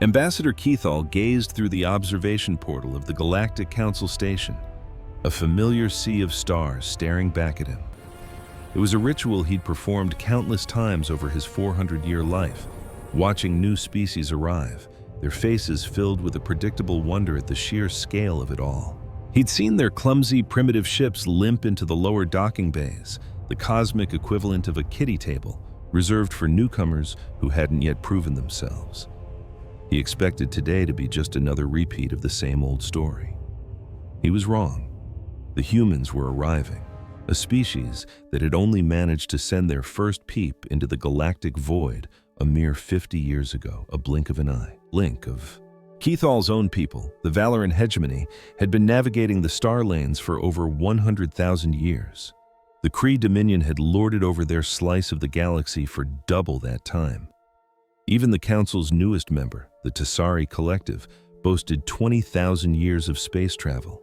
Ambassador Keithall gazed through the observation portal of the Galactic Council station, a familiar sea of stars staring back at him. It was a ritual he'd performed countless times over his 400-year life, watching new species arrive, their faces filled with a predictable wonder at the sheer scale of it all. He'd seen their clumsy, primitive ships limp into the lower docking bays, the cosmic equivalent of a kiddie table, reserved for newcomers who hadn't yet proven themselves. He expected today to be just another repeat of the same old story. He was wrong. The humans were arriving, a species that had only managed to send their first peep into the galactic void a mere 50 years ago, a blink of an eye. Blink of... Keithall's own people, the Valoran hegemony, had been navigating the star lanes for over 100,000 years. The Kree Dominion had lorded over their slice of the galaxy for double that time. Even the Council's newest member, the Tassari Collective, boasted 20,000 years of space travel.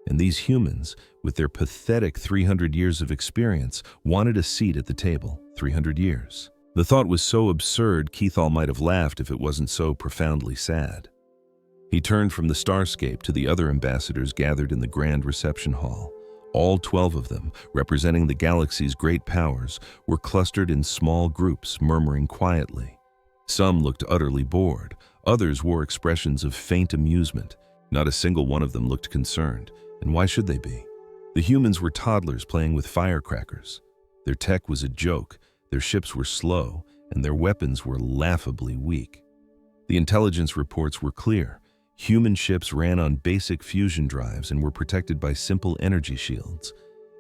And these humans, with their pathetic 300 years of experience, wanted a seat at the table. 300 years. The thought was so absurd, Keithall might have laughed if it wasn't so profoundly sad. He turned from the starscape to the other ambassadors gathered in the grand reception hall. All 12 of them, representing the galaxy's great powers, were clustered in small groups, murmuring quietly. Some looked utterly bored. Others wore expressions of faint amusement. Not a single one of them looked concerned. And why should they be? The humans were toddlers playing with firecrackers. Their tech was a joke, their ships were slow, and their weapons were laughably weak. The intelligence reports were clear. Human ships ran on basic fusion drives and were protected by simple energy shields.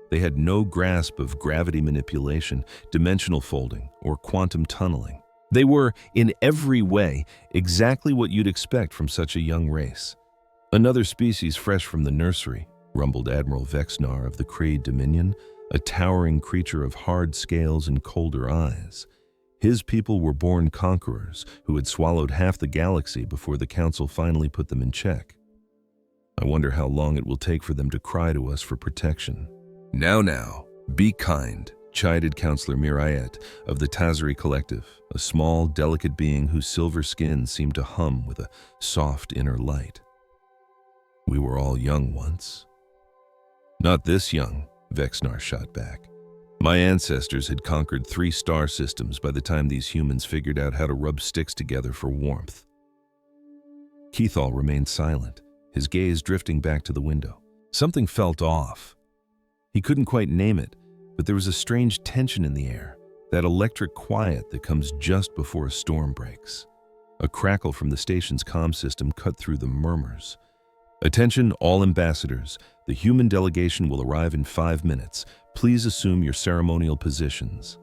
They had no grasp of gravity manipulation, dimensional folding, or quantum tunneling. They were, in every way, exactly what you'd expect from such a young race. Another species fresh from the nursery, rumbled Admiral Vexnar of the Kree Dominion, a towering creature of hard scales and colder eyes. His people were born conquerors who had swallowed half the galaxy before the Council finally put them in check. I wonder how long it will take for them to cry to us for protection. Now, be kind, chided Counselor Mirayet of the Tassari Collective, a small, delicate being whose silver skin seemed to hum with a soft inner light. We were all young once. Not this young, Vexnar shot back. My ancestors had conquered 3 star systems by the time these humans figured out how to rub sticks together for warmth. Keithall remained silent, his gaze drifting back to the window. Something felt off. He couldn't quite name it, but there was a strange tension in the air, that electric quiet that comes just before a storm breaks. A crackle from the station's comm system cut through the murmurs. Attention all ambassadors, the human delegation will arrive in 5 minutes. Please assume your ceremonial positions.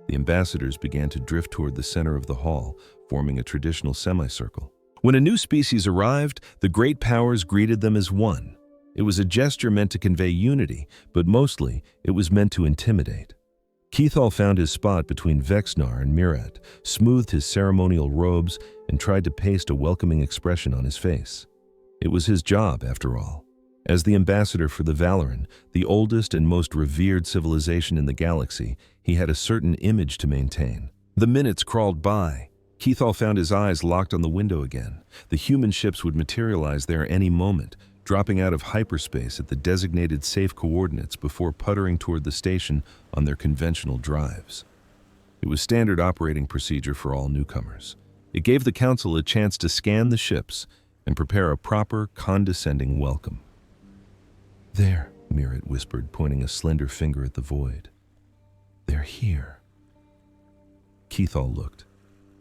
The ambassadors began to drift toward the center of the hall, forming a traditional semicircle. When a new species arrived, the great powers greeted them as one. It was a gesture meant to convey unity, but mostly it was meant to intimidate. Keithall found his spot between Vexnar and Mirat, smoothed his ceremonial robes, and tried to paste a welcoming expression on his face. It was his job, after all. As the ambassador for the Valoran, the oldest and most revered civilization in the galaxy, he had a certain image to maintain. The minutes crawled by. Keithall found his eyes locked on the window again. The human ships would materialize there any moment, dropping out of hyperspace at the designated safe coordinates before puttering toward the station on their conventional drives. It was standard operating procedure for all newcomers. It gave the Council a chance to scan the ships and prepare a proper, condescending welcome. There, Mirat whispered, pointing a slender finger at the void. They're here. Keithall looked.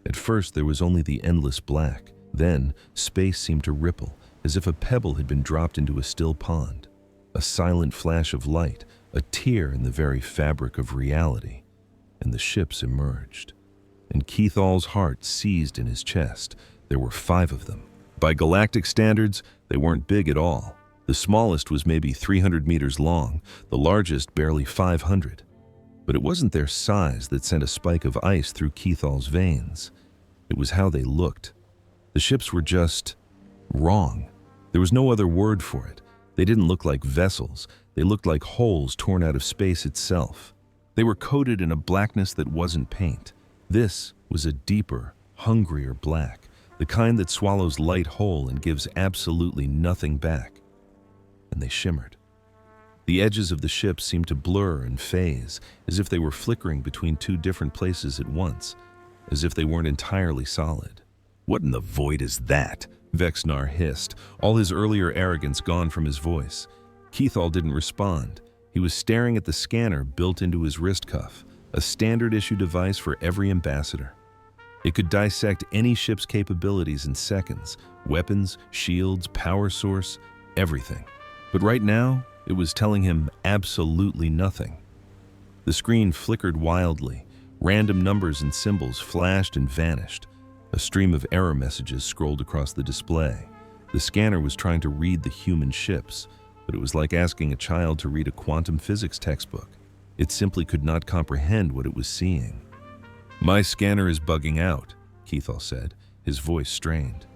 At first, there was only the endless black. Then, space seemed to ripple, as if a pebble had been dropped into a still pond. A silent flash of light, a tear in the very fabric of reality. And the ships emerged. And Keithall's heart seized in his chest. There were 5 of them. By galactic standards, they weren't big at all. The smallest was maybe 300 meters long, the largest barely 500. But it wasn't their size that sent a spike of ice through Keithall's veins. It was how they looked. The ships were just wrong. There was no other word for it. They didn't look like vessels. They looked like holes torn out of space itself. They were coated in a blackness that wasn't paint. This was a deeper, hungrier black, the kind that swallows light whole and gives absolutely nothing back. And they shimmered. The edges of the ship seemed to blur and phase, as if they were flickering between two different places at once, as if they weren't entirely solid. "What in the void is that?" Vexnar hissed, all his earlier arrogance gone from his voice. Keithall didn't respond. He was staring at the scanner built into his wrist cuff, a standard-issue device for every ambassador. It could dissect any ship's capabilities in seconds: weapons, shields, power source, everything. But right now, it was telling him absolutely nothing. The screen flickered wildly. Random numbers and symbols flashed and vanished. A stream of error messages scrolled across the display. The scanner was trying to read the human ships, but it was like asking a child to read a quantum physics textbook. It simply could not comprehend what it was seeing. "My scanner is bugging out," Keithall said, his voice strained.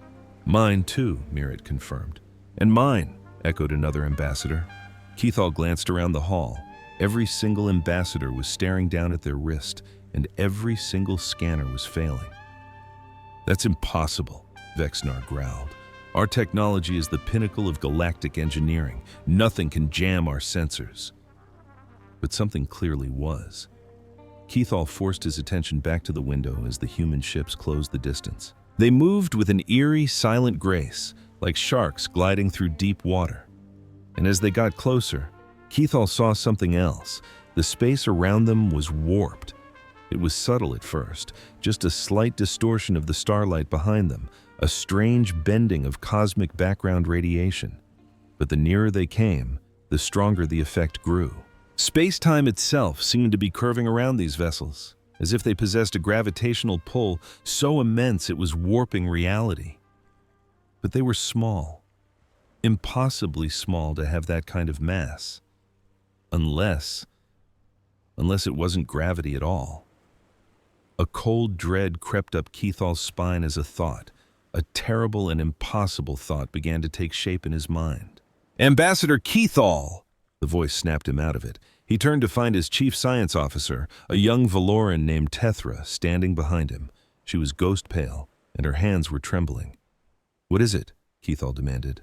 "Mine too," Mirret confirmed. "And mine," echoed another ambassador. Keithall glanced around the hall. Every single ambassador was staring down at their wrist, and every single scanner was failing. "That's impossible," Vexnar growled. "Our technology is the pinnacle of galactic engineering. Nothing can jam our sensors." But something clearly was. Keithall forced his attention back to the window as the human ships closed the distance. They moved with an eerie, silent grace, like sharks gliding through deep water. And as they got closer, Keithall saw something else. The space around them was warped. It was subtle at first, just a slight distortion of the starlight behind them, a strange bending of cosmic background radiation. But the nearer they came, the stronger the effect grew. Space-time itself seemed to be curving around these vessels, as if they possessed a gravitational pull so immense it was warping reality. But they were small. Impossibly small to have that kind of mass. Unless it wasn't gravity at all. A cold dread crept up Keithall's spine as a thought. A terrible and impossible thought began to take shape in his mind. "Ambassador Keithall!" The voice snapped him out of it. He turned to find his chief science officer, a young Valoran named Tethra, standing behind him. She was ghost pale, and her hands were trembling. "What is it?" Keithall demanded.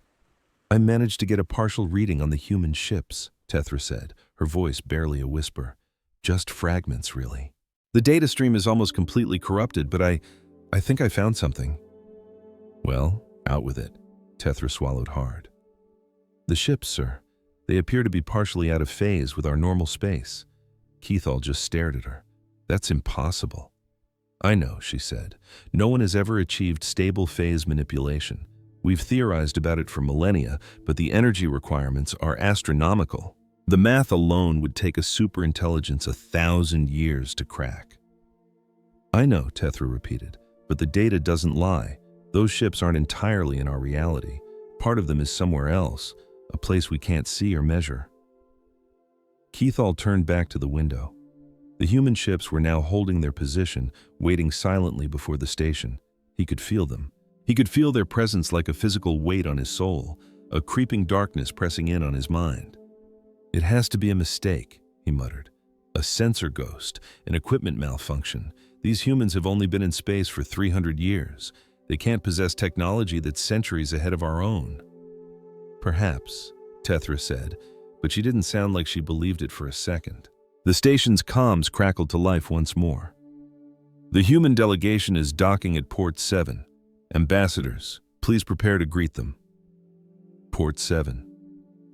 "I managed to get a partial reading on the human ships," Tethra said, her voice barely a whisper. "Just fragments, really. The data stream is almost completely corrupted, but I think I found something." "Well, out with it." Tethra swallowed hard. "The ships, sir. They appear to be partially out of phase with our normal space." Keithall just stared at her. "That's impossible." "I know," she said. "No one has ever achieved stable phase manipulation. We've theorized about it for millennia, but the energy requirements are astronomical. The math alone would take a superintelligence 1,000 years to crack." "I know," Tethra repeated, "but the data doesn't lie. Those ships aren't entirely in our reality. Part of them is somewhere else, a place we can't see or measure." Keithall turned back to the window. The human ships were now holding their position, waiting silently before the station. He could feel them. He could feel their presence like a physical weight on his soul, a creeping darkness pressing in on his mind. "It has to be a mistake," he muttered. "A sensor ghost, an equipment malfunction. These humans have only been in space for 300 years. They can't possess technology that's centuries ahead of our own." "Perhaps," Tethra said, but she didn't sound like she believed it for a second. The station's comms crackled to life once more. "The human delegation is docking at Port 7. Ambassadors, please prepare to greet them." Port 7.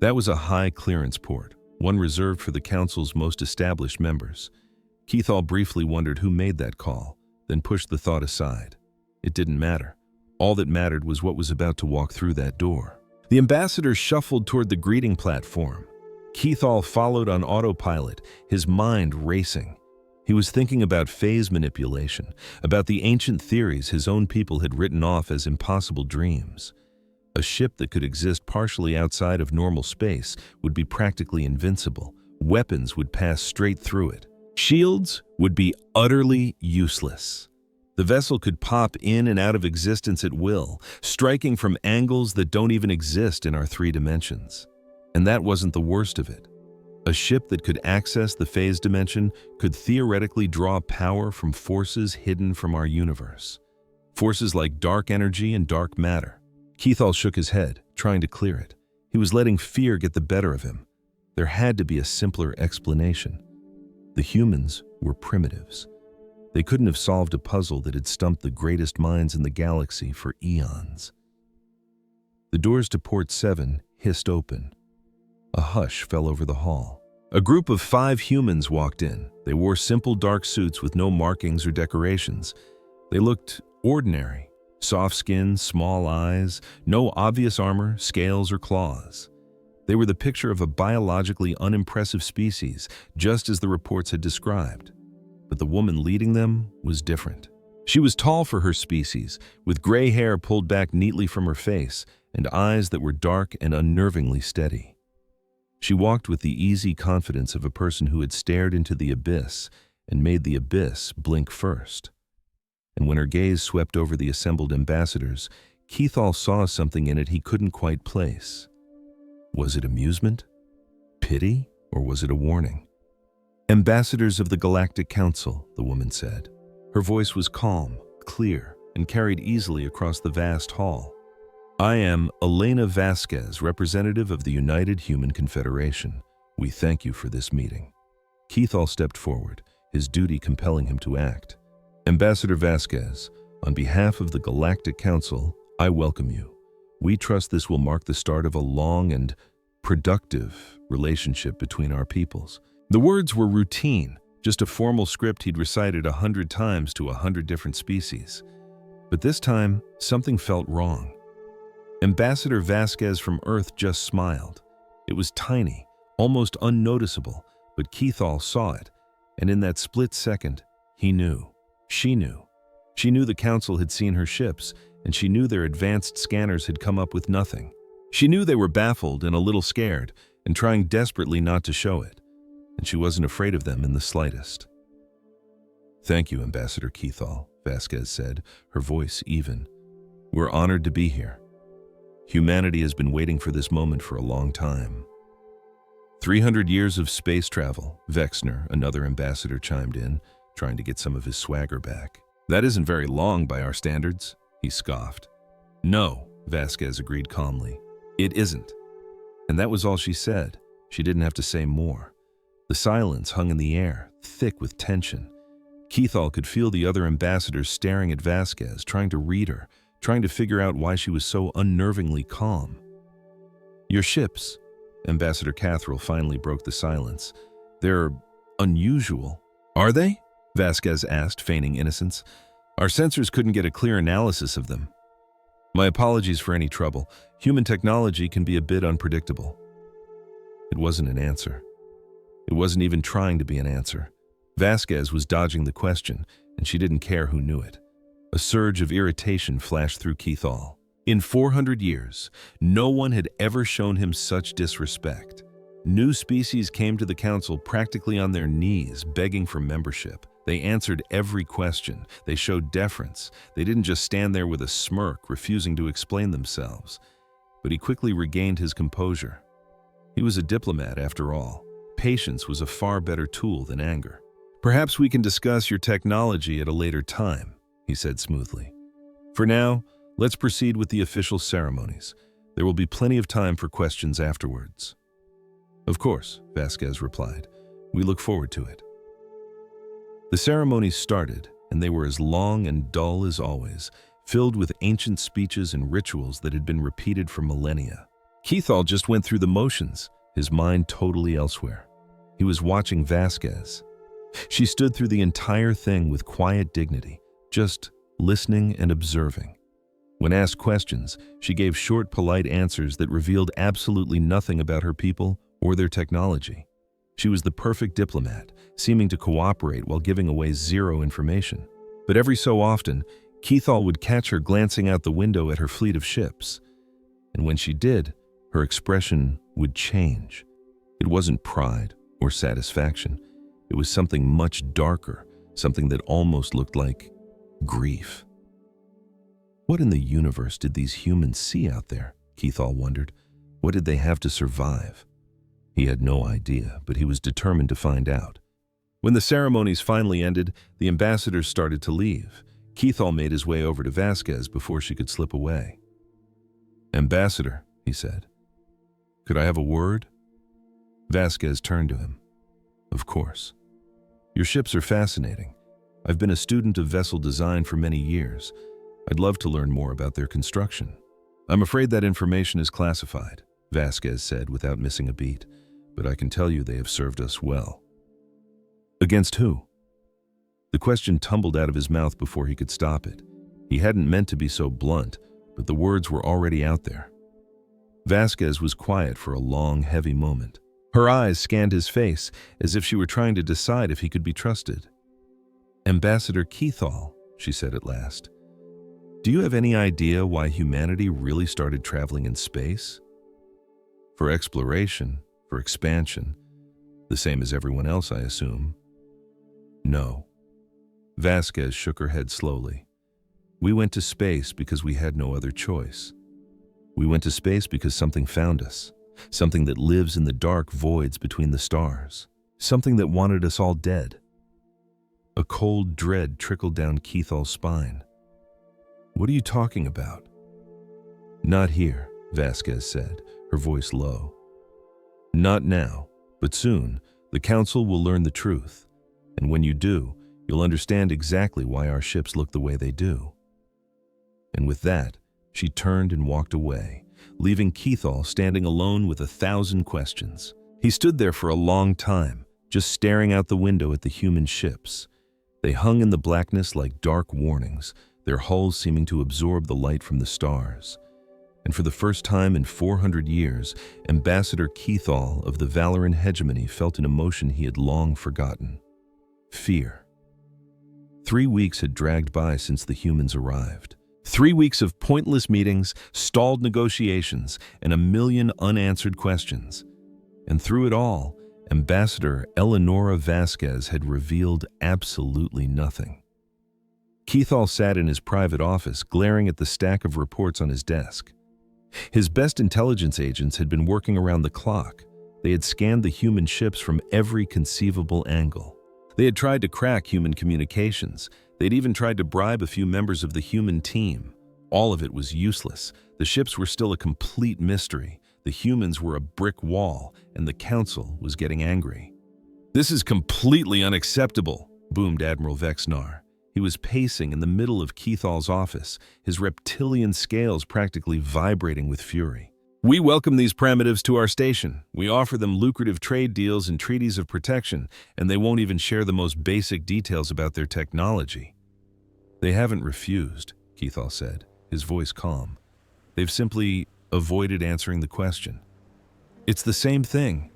That was a high-clearance port, one reserved for the Council's most established members. Keithall briefly wondered who made that call, then pushed the thought aside. It didn't matter. All that mattered was what was about to walk through that door. The ambassador shuffled toward the greeting platform. Keithall followed on autopilot, his mind racing. He was thinking about phase manipulation, about the ancient theories his own people had written off as impossible dreams. A ship that could exist partially outside of normal space would be practically invincible. Weapons would pass straight through it. Shields would be utterly useless. The vessel could pop in and out of existence at will, striking from angles that don't even exist in our 3 dimensions. And that wasn't the worst of it. A ship that could access the phase dimension could theoretically draw power from forces hidden from our universe. Forces like dark energy and dark matter. Keithall shook his head, trying to clear it. He was letting fear get the better of him. There had to be a simpler explanation. The humans were primitives. They couldn't have solved a puzzle that had stumped the greatest minds in the galaxy for eons. The doors to Port 7 hissed open. A hush fell over the hall. A group of 5 humans walked in. They wore simple dark suits with no markings or decorations. They looked ordinary. Soft skin, small eyes, no obvious armor, scales, or claws. They were the picture of a biologically unimpressive species, just as the reports had described. But the woman leading them was different. She was tall for her species, with gray hair pulled back neatly from her face and eyes that were dark and unnervingly steady. She walked with the easy confidence of a person who had stared into the abyss and made the abyss blink first. And when her gaze swept over the assembled ambassadors, Keithall saw something in it he couldn't quite place. Was it amusement? Pity? Or was it a warning? "Ambassadors of the Galactic Council," the woman said. Her voice was calm, clear, and carried easily across the vast hall. "I am Elena Vasquez, representative of the United Human Confederation. We thank you for this meeting." Keithall stepped forward, his duty compelling him to act. "Ambassador Vasquez, on behalf of the Galactic Council, I welcome you. We trust this will mark the start of a long and productive relationship between our peoples." The words were routine, just a formal script he'd recited 100 times to 100 different species. But this time, something felt wrong. Ambassador Vasquez from Earth just smiled. It was tiny, almost unnoticeable, but Keithall saw it, and in that split second, he knew. She knew. She knew the Council had seen her ships, and she knew their advanced scanners had come up with nothing. She knew they were baffled and a little scared, and trying desperately not to show it, and she wasn't afraid of them in the slightest. "Thank you, Ambassador Keithall," Vasquez said, her voice even. "We're honored to be here. Humanity has been waiting for this moment for a long time." 300 years of space travel, Vexner, another ambassador, chimed in, trying to get some of his swagger back. "That isn't very long by our standards," he scoffed. "No," Vasquez agreed calmly. "It isn't." And that was all she said. She didn't have to say more. The silence hung in the air, thick with tension. Keithall could feel the other ambassadors staring at Vasquez, trying to read her, trying to figure out why she was so unnervingly calm. "Your ships," Ambassador Catherall finally broke the silence. "They're unusual." "Are they?" Vasquez asked, feigning innocence. "Our sensors couldn't get a clear analysis of them." "My apologies for any trouble. Human technology can be a bit unpredictable." It wasn't an answer. It wasn't even trying to be an answer. Vasquez was dodging the question, and she didn't care who knew it. A surge of irritation flashed through Keithall. In 400 years, no one had ever shown him such disrespect. New species came to the Council practically on their knees, begging for membership. They answered every question. They showed deference. They didn't just stand there with a smirk, refusing to explain themselves. But he quickly regained his composure. He was a diplomat, after all. Patience was a far better tool than anger. "Perhaps we can discuss your technology at a later time," he said smoothly. "For now, let's proceed with the official ceremonies. There will be plenty of time for questions afterwards." "Of course," Vasquez replied. "We look forward to it." The ceremonies started, and they were as long and dull as always, filled with ancient speeches and rituals that had been repeated for millennia. Keithall just went through the motions, his mind totally elsewhere. He was watching Vasquez. She stood through the entire thing with quiet dignity, just listening and observing. When asked questions, she gave short, polite answers that revealed absolutely nothing about her people or their technology. She was the perfect diplomat, seeming to cooperate while giving away zero information. But every so often, Keithall would catch her glancing out the window at her fleet of ships. And when she did, her expression would change. It wasn't pride or satisfaction. It was something much darker, something that almost looked like grief. What in the universe did these humans see out there? Keithall wondered. What did they have to survive? He had no idea, but he was determined to find out. When the ceremonies finally ended, the ambassadors started to leave. Keithall made his way over to Vasquez before she could slip away. "Ambassador," he said, "could I have a word?" Vasquez turned to him. "Of course. Your ships are fascinating. I've been a student of vessel design for many years. I'd love to learn more about their construction." "I'm afraid that information is classified," Vasquez said without missing a beat, "but I can tell you they have served us well." "Against who?" The question tumbled out of his mouth before he could stop it. He hadn't meant to be so blunt, but the words were already out there. Vasquez was quiet for a long, heavy moment. Her eyes scanned his face as if she were trying to decide if he could be trusted. "Ambassador Keithall," she said at last, "do you have any idea why humanity really started traveling in space?" "For exploration, for expansion, the same as everyone else, I assume." "No." Vasquez shook her head slowly. "We went to space because we had no other choice. We went to space because something found us, something that lives in the dark voids between the stars, something that wanted us all dead." A cold dread trickled down Keithall's spine. "What are you talking about?" "Not here," Vasquez said, her voice low. "Not now, but soon, the Council will learn the truth. And when you do, you'll understand exactly why our ships look the way they do." And with that, she turned and walked away, leaving Keithall standing alone with 1,000 questions. He stood there for a long time, just staring out the window at the human ships. They hung in the blackness like dark warnings, their hulls seeming to absorb the light from the stars. And for the first time in 400 years, Ambassador Keithall of the Valoran hegemony felt an emotion he had long forgotten: fear. 3 weeks had dragged by since the humans arrived. 3 weeks of pointless meetings, stalled negotiations, and a million unanswered questions. And through it all, Ambassador Eleonora Vasquez had revealed absolutely nothing. Keithall sat in his private office, glaring at the stack of reports on his desk. His best intelligence agents had been working around the clock. They had scanned the human ships from every conceivable angle. They had tried to crack human communications. They'd even tried to bribe a few members of the human team. All of it was useless. The ships were still a complete mystery. The humans were a brick wall, and the Council was getting angry. "This is completely unacceptable," boomed Admiral Vexnar. He was pacing in the middle of Keithall's office, his reptilian scales practically vibrating with fury. "We welcome these primitives to our station. We offer them lucrative trade deals and treaties of protection, and they won't even share the most basic details about their technology." "They haven't refused," Keithall said, his voice calm. "They've simply avoided answering the question." "It's the same thing."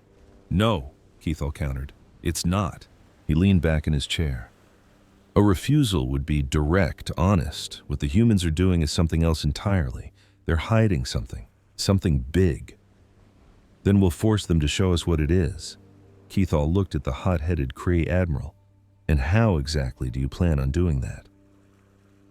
"No," Keithall countered. "It's not." He leaned back in his chair. "A refusal would be direct, honest. What the humans are doing is something else entirely. They're hiding something. Something big. Then we'll force them to show us what it is." Keithall looked at the hot-headed Kree admiral. "And how exactly do you plan on doing that?"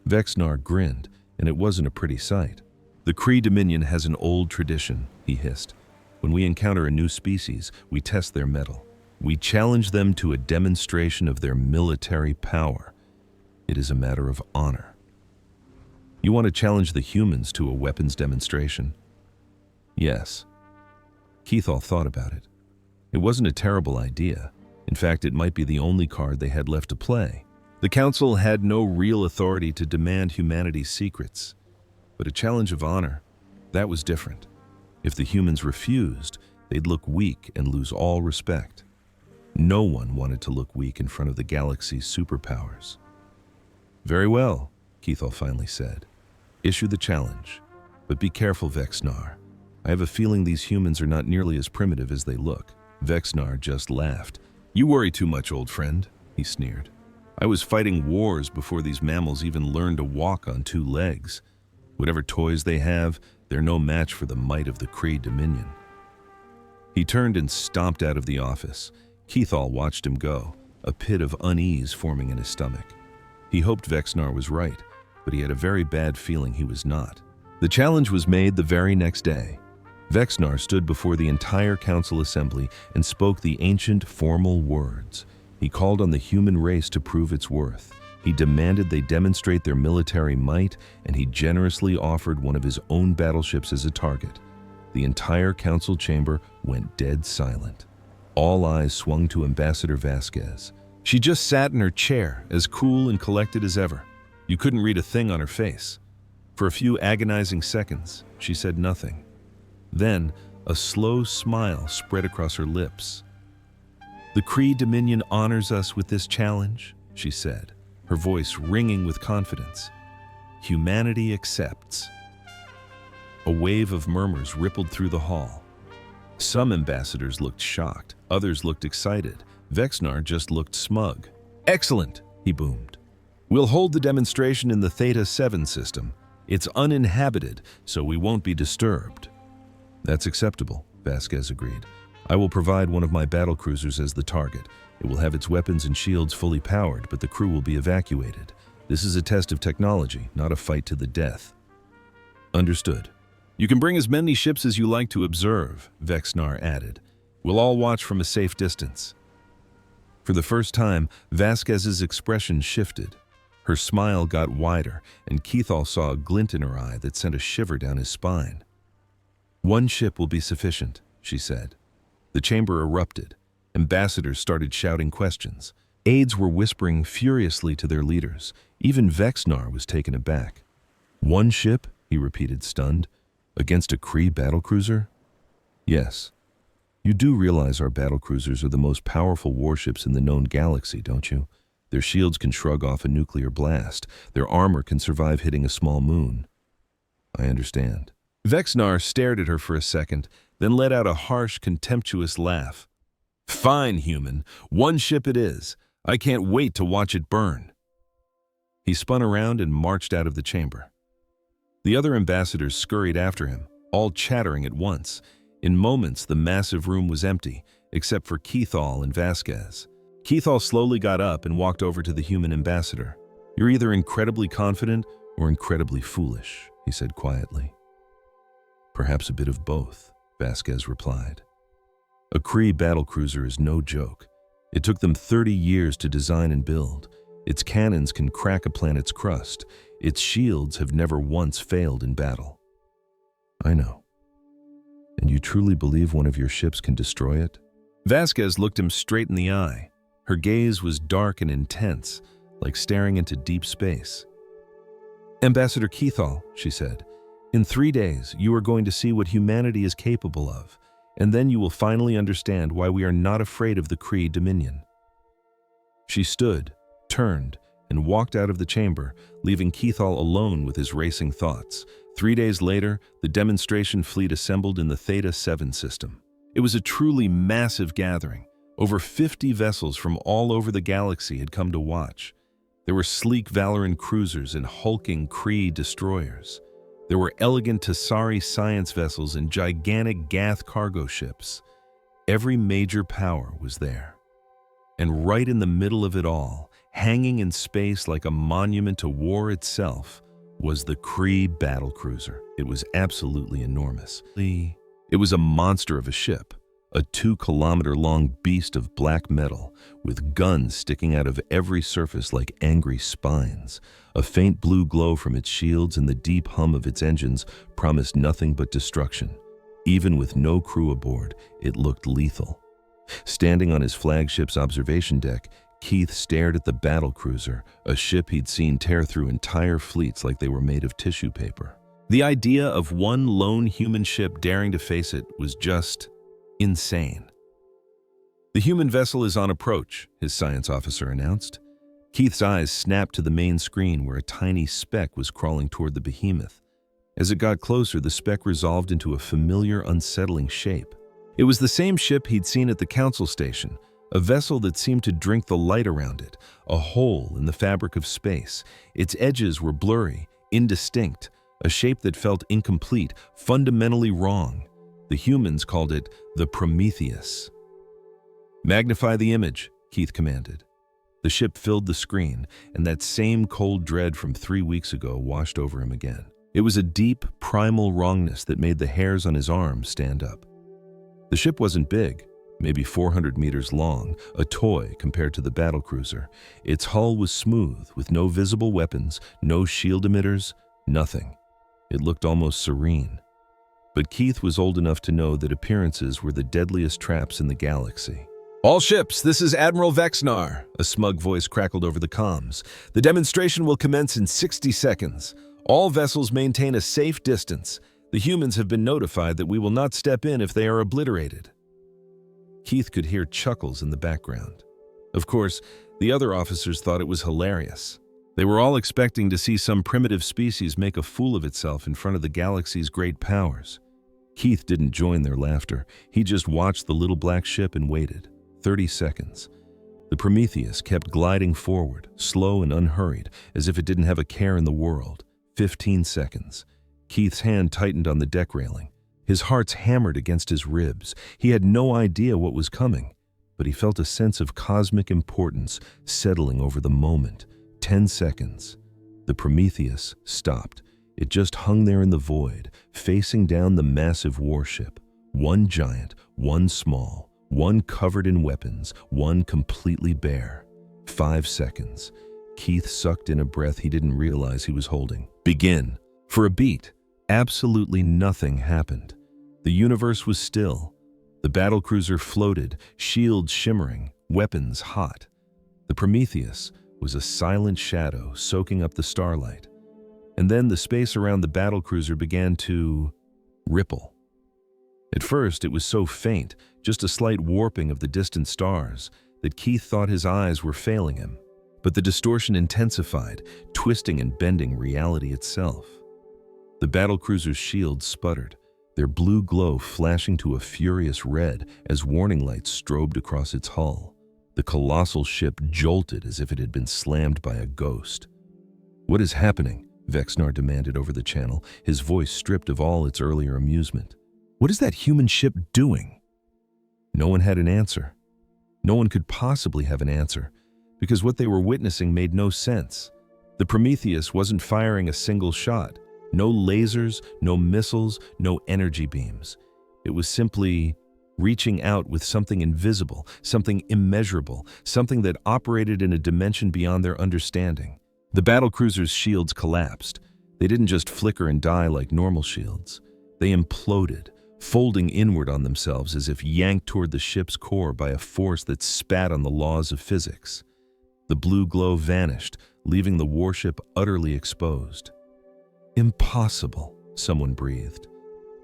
Vexnar grinned, and it wasn't a pretty sight. "The Kree Dominion has an old tradition," he hissed. "When we encounter a new species, we test their mettle. We challenge them to a demonstration of their military power. It is a matter of honor." "You want to challenge the humans to a weapons demonstration?" "Yes." Keithall thought about it. It wasn't a terrible idea. In fact, it might be the only card they had left to play. The Council had no real authority to demand humanity's secrets. But a challenge of honor, that was different. If the humans refused, they'd look weak and lose all respect. No one wanted to look weak in front of the galaxy's superpowers. "Very well," Keithall finally said. "Issue the challenge. But be careful, Vexnar. I have a feeling these humans are not nearly as primitive as they look." Vexnar just laughed. "You worry too much, old friend," he sneered. "I was fighting wars before these mammals even learned to walk on 2 legs. Whatever toys they have, they're no match for the might of the Kree Dominion." He turned and stomped out of the office. Keithall watched him go, a pit of unease forming in his stomach. He hoped Vexnar was right, but he had a very bad feeling he was not. The challenge was made the very next day. Vexnar stood before the entire Council Assembly and spoke the ancient, formal words. He called on the human race to prove its worth. He demanded they demonstrate their military might, and he generously offered one of his own battleships as a target. The entire council chamber went dead silent. All eyes swung to Ambassador Vasquez. She just sat in her chair, as cool and collected as ever. You couldn't read a thing on her face. For a few agonizing seconds, she said nothing. Then, a slow smile spread across her lips. "The Kree Dominion honors us with this challenge," she said, her voice ringing with confidence. "Humanity accepts." A wave of murmurs rippled through the hall. Some ambassadors looked shocked, others looked excited. Vexnar just looked smug. "Excellent," he boomed. "We'll hold the demonstration in the Theta 7 system. It's uninhabited, so we won't be disturbed." "That's acceptable," Vasquez agreed. "I will provide one of my battlecruisers as the target. It will have its weapons and shields fully powered, but the crew will be evacuated. This is a test of technology, not a fight to the death." "Understood. You can bring as many ships as you like to observe," Vexnar added. "We'll all watch from a safe distance." For the first time, Vasquez's expression shifted. Her smile got wider, and Keithal saw a glint in her eye that sent a shiver down his spine. "One ship will be sufficient," she said. The chamber erupted. Ambassadors started shouting questions. Aides were whispering furiously to their leaders. Even Vexnar was taken aback. "One ship?" he repeated, stunned. "Against a Kree battlecruiser?" "Yes. You do realize our battlecruisers are the most powerful warships in the known galaxy, don't you? Their shields can shrug off a nuclear blast. Their armor can survive hitting a small moon." "I understand." Vexnar stared at her for a second, then let out a harsh, contemptuous laugh. "Fine, human. One ship it is. I can't wait to watch it burn." He spun around and marched out of the chamber. The other ambassadors scurried after him, all chattering at once. In moments, the massive room was empty, except for Keithal and Vasquez. Keithal slowly got up and walked over to the human ambassador. "You're either incredibly confident or incredibly foolish," he said quietly. "Perhaps a bit of both," Vasquez replied. "A Kree battlecruiser is no joke. It took them 30 years to design and build. Its cannons can crack a planet's crust. Its shields have never once failed in battle." "I know. And you truly believe one of your ships can destroy it?" Vasquez looked him straight in the eye. Her gaze was dark and intense, like staring into deep space. "Ambassador Keithal," she said, "in 3 days you are going to see what humanity is capable of, and then you will finally understand why we are not afraid of the Kree Dominion." She stood, turned, and walked out of the chamber, leaving Keithal alone with his racing thoughts. 3 days later, the demonstration fleet assembled in the Theta 7 system. It was a truly massive gathering. Over 50 vessels from all over the galaxy had come to watch. There were sleek Valoran cruisers and hulking Kree destroyers. There were elegant Tassari science vessels and gigantic Gath cargo ships. Every major power was there. And right in the middle of it all, hanging in space like a monument to war itself, was the Kree battlecruiser. It was absolutely enormous. It was a monster of a ship, a 2-kilometer-long beast of black metal, with guns sticking out of every surface like angry spines. A faint blue glow from its shields and the deep hum of its engines promised nothing but destruction. Even with no crew aboard, it looked lethal. Standing on his flagship's observation deck, Keith stared at the battlecruiser, a ship he'd seen tear through entire fleets like they were made of tissue paper. The idea of one lone human ship daring to face it was just insane. "The human vessel is on approach," his science officer announced. Keith's eyes snapped to the main screen where a tiny speck was crawling toward the behemoth. As it got closer, the speck resolved into a familiar, unsettling shape. It was the same ship he'd seen at the council station, a vessel that seemed to drink the light around it, a hole in the fabric of space. Its edges were blurry, indistinct, a shape that felt incomplete, fundamentally wrong. The humans called it the Prometheus. "Magnify the image," Keith commanded. The ship filled the screen, and that same cold dread from 3 weeks ago washed over him again. It was a deep, primal wrongness that made the hairs on his arms stand up. The ship wasn't big, maybe 400 meters long, a toy compared to the battlecruiser. Its hull was smooth, with no visible weapons, no shield emitters, nothing. It looked almost serene. But Keith was old enough to know that appearances were the deadliest traps in the galaxy. "All ships, this is Admiral Vexnar," a smug voice crackled over the comms. "The demonstration will commence in 60 seconds. All vessels maintain a safe distance. The humans have been notified that we will not step in if they are obliterated." Keith could hear chuckles in the background. Of course, the other officers thought it was hilarious. They were all expecting to see some primitive species make a fool of itself in front of the galaxy's great powers. Keith didn't join their laughter. He just watched the little black ship and waited. 30 seconds. The Prometheus kept gliding forward, slow and unhurried, as if it didn't have a care in the world. 15 seconds. Keith's hand tightened on the deck railing. His heart's hammered against his ribs. He had no idea what was coming, but he felt a sense of cosmic importance settling over the moment. 10 seconds. The Prometheus stopped. It just hung there in the void, facing down the massive warship. One giant, one small, one covered in weapons, one completely bare. 5 seconds. Keith sucked in a breath he didn't realize he was holding. Begin. For a beat, absolutely nothing happened. The universe was still. The battlecruiser floated, shields shimmering, weapons hot. The Prometheus was a silent shadow soaking up the starlight. And then the space around the battlecruiser began to ripple. At first, it was so faint, just a slight warping of the distant stars, that Keith thought his eyes were failing him. But the distortion intensified, twisting and bending reality itself. The battlecruiser's shields sputtered, their blue glow flashing to a furious red as warning lights strobed across its hull. The colossal ship jolted as if it had been slammed by a ghost. "What is happening?" Vexnar demanded over the channel, his voice stripped of all its earlier amusement. "What is that human ship doing?" No one had an answer. No one could possibly have an answer, because what they were witnessing made no sense. The Prometheus wasn't firing a single shot. No lasers, no missiles, no energy beams. It was simply reaching out with something invisible, something immeasurable, something that operated in a dimension beyond their understanding. The battlecruiser's shields collapsed. They didn't just flicker and die like normal shields. They imploded, folding inward on themselves as if yanked toward the ship's core by a force that spat on the laws of physics. The blue glow vanished, leaving the warship utterly exposed. "Impossible," someone breathed.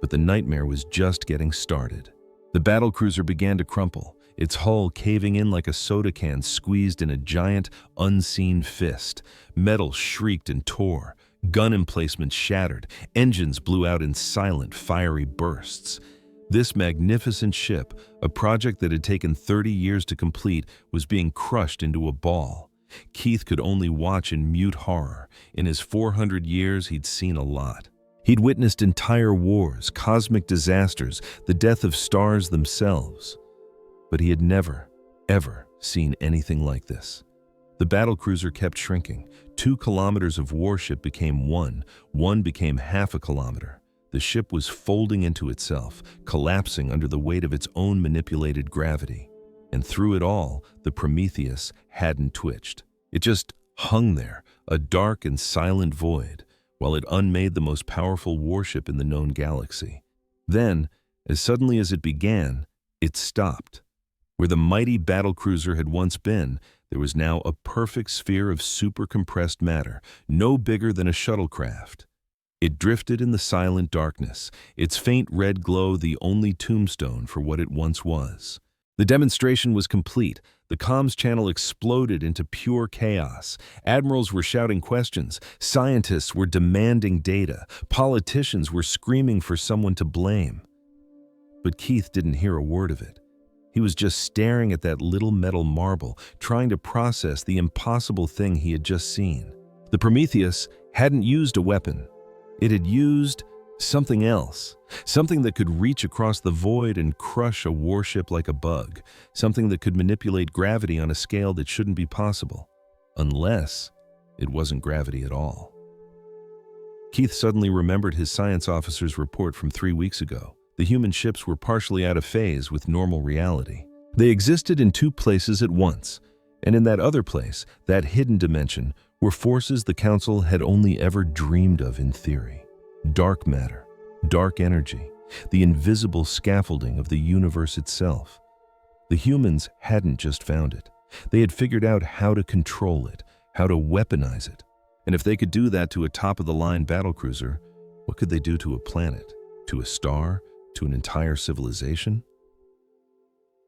But the nightmare was just getting started. The battlecruiser began to crumple, its hull caving in like a soda can squeezed in a giant, unseen fist. Metal shrieked and tore. Gun emplacements shattered. Engines blew out in silent, fiery bursts. This magnificent ship, a project that had taken 30 years to complete, was being crushed into a ball. Keith could only watch in mute horror. In his 400 years, he'd seen a lot. He'd witnessed entire wars, cosmic disasters, the death of stars themselves. But he had never, ever seen anything like this. The battlecruiser kept shrinking. 2 kilometers of warship became one became half a kilometer. The ship was folding into itself, collapsing under the weight of its own manipulated gravity. And through it all, the Prometheus hadn't twitched. It just hung there, a dark and silent void, while it unmade the most powerful warship in the known galaxy. Then, as suddenly as it began, it stopped. Where the mighty battlecruiser had once been, there was now a perfect sphere of super-compressed matter, no bigger than a shuttlecraft. It drifted in the silent darkness, its faint red glow the only tombstone for what it once was. The demonstration was complete. The comms channel exploded into pure chaos. Admirals were shouting questions. Scientists were demanding data. Politicians were screaming for someone to blame. But Keith didn't hear a word of it. He was just staring at that little metal marble, trying to process the impossible thing he had just seen. The Prometheus hadn't used a weapon. It had used something else, something that could reach across the void and crush a warship like a bug, something that could manipulate gravity on a scale that shouldn't be possible, unless it wasn't gravity at all. Keith suddenly remembered his science officer's report from 3 weeks ago. The human ships were partially out of phase with normal reality. They existed in two places at once, and in that other place, that hidden dimension, were forces the Council had only ever dreamed of in theory. Dark matter, dark energy, the invisible scaffolding of the universe itself. The humans hadn't just found it. They had figured out how to control it, how to weaponize it. And if they could do that to a top-of-the-line battlecruiser, what could they do to a planet, to a star, to an entire civilization?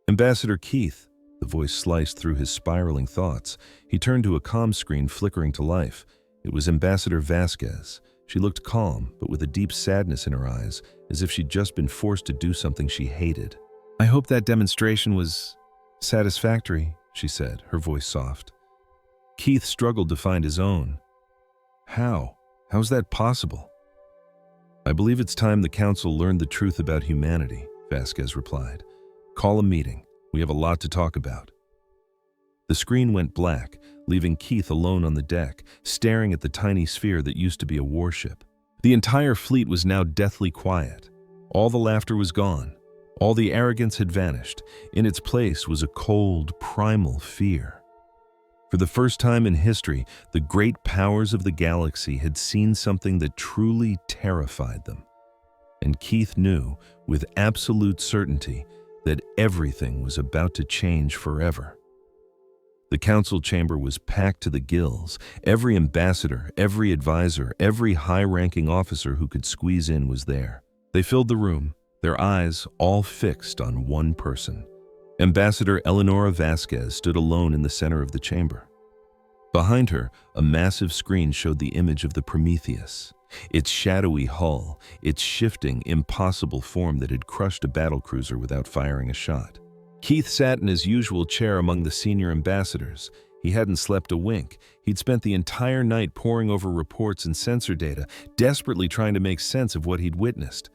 Ambassador Keith, the voice sliced through his spiraling thoughts. He turned to a comm screen flickering to life. It was Ambassador Vasquez. She looked calm, but with a deep sadness in her eyes, as if she'd just been forced to do something she hated. "I hope that demonstration was satisfactory," she said, her voice soft. Keith struggled to find his own. How? How's that possible? "I believe it's time the Council learned the truth about humanity," Vasquez replied. "Call a meeting. We have a lot to talk about." The screen went black, leaving Keith alone on the deck, staring at the tiny sphere that used to be a warship. The entire fleet was now deathly quiet. All the laughter was gone. All the arrogance had vanished. In its place was a cold, primal fear. For the first time in history, the great powers of the galaxy had seen something that truly terrified them. And Keith knew, with absolute certainty, that everything was about to change forever. The council chamber was packed to the gills. Every ambassador, every advisor, every high-ranking officer who could squeeze in was there. They filled the room, their eyes all fixed on one person. Ambassador Eleonora Vasquez stood alone in the center of the chamber. Behind her, a massive screen showed the image of the Prometheus, its shadowy hull, its shifting, impossible form that had crushed a battlecruiser without firing a shot. Keith sat in his usual chair among the senior ambassadors. He hadn't slept a wink. He'd spent the entire night poring over reports and sensor data, desperately trying to make sense of what he'd witnessed.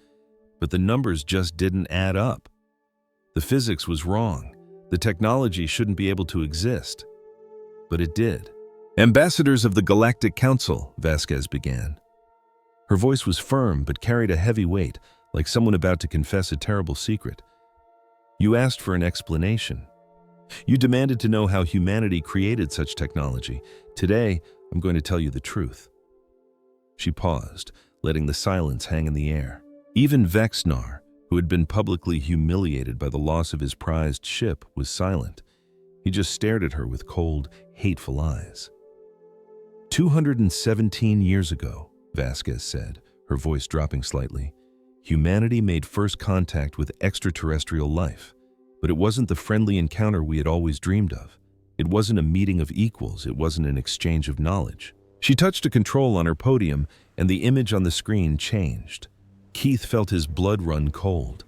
But the numbers just didn't add up. The physics was wrong. The technology shouldn't be able to exist. But it did. "Ambassadors of the Galactic Council," Vasquez began. Her voice was firm but carried a heavy weight, like someone about to confess a terrible secret. "You asked for an explanation. You demanded to know how humanity created such technology. Today, I'm going to tell you the truth." She paused, letting the silence hang in the air. Even Vexnar, who had been publicly humiliated by the loss of his prized ship, was silent. He just stared at her with cold, hateful eyes. 217 years ago, Vasquez said, her voice dropping slightly, humanity made first contact with extraterrestrial life. But it wasn't the friendly encounter we had always dreamed of. It wasn't a meeting of equals. It wasn't an exchange of knowledge. She touched a control on her podium, and the image on the screen changed. Keith felt his blood run cold.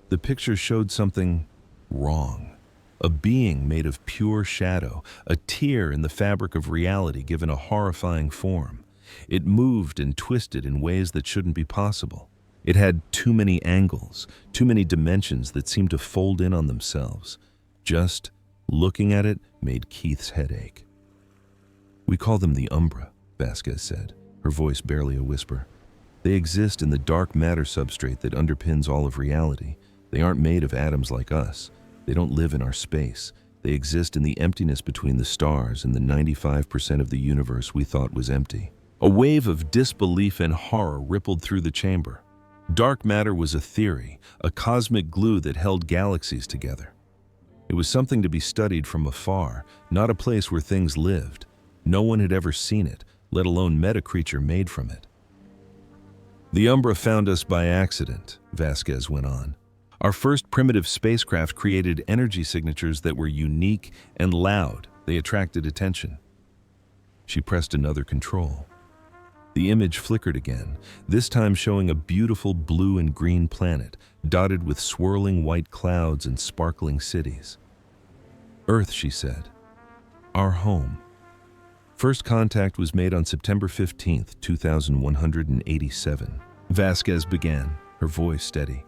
The picture showed something wrong. A being made of pure shadow, a tear in the fabric of reality given a horrifying form. It moved and twisted in ways that shouldn't be possible. It had too many angles, too many dimensions that seemed to fold in on themselves. Just looking at it made Keith's head ache. "We call them the Umbra," Vasquez said, her voice barely a whisper. "They exist in the dark matter substrate that underpins all of reality. They aren't made of atoms like us. They don't live in our space. They exist in the emptiness between the stars and the 95% of the universe we thought was empty." A wave of disbelief and horror rippled through the chamber. Dark matter was a theory, a cosmic glue that held galaxies together. It was something to be studied from afar, not a place where things lived. No one had ever seen it, let alone met a creature made from it. "The Umbra found us by accident," Vasquez went on. "Our first primitive spacecraft created energy signatures that were unique and loud. They attracted attention." She pressed another control. The image flickered again, this time showing a beautiful blue and green planet, dotted with swirling white clouds and sparkling cities. "Earth," she said. "Our home." First contact was made on September 15th, 2187. Vasquez began, her voice steady.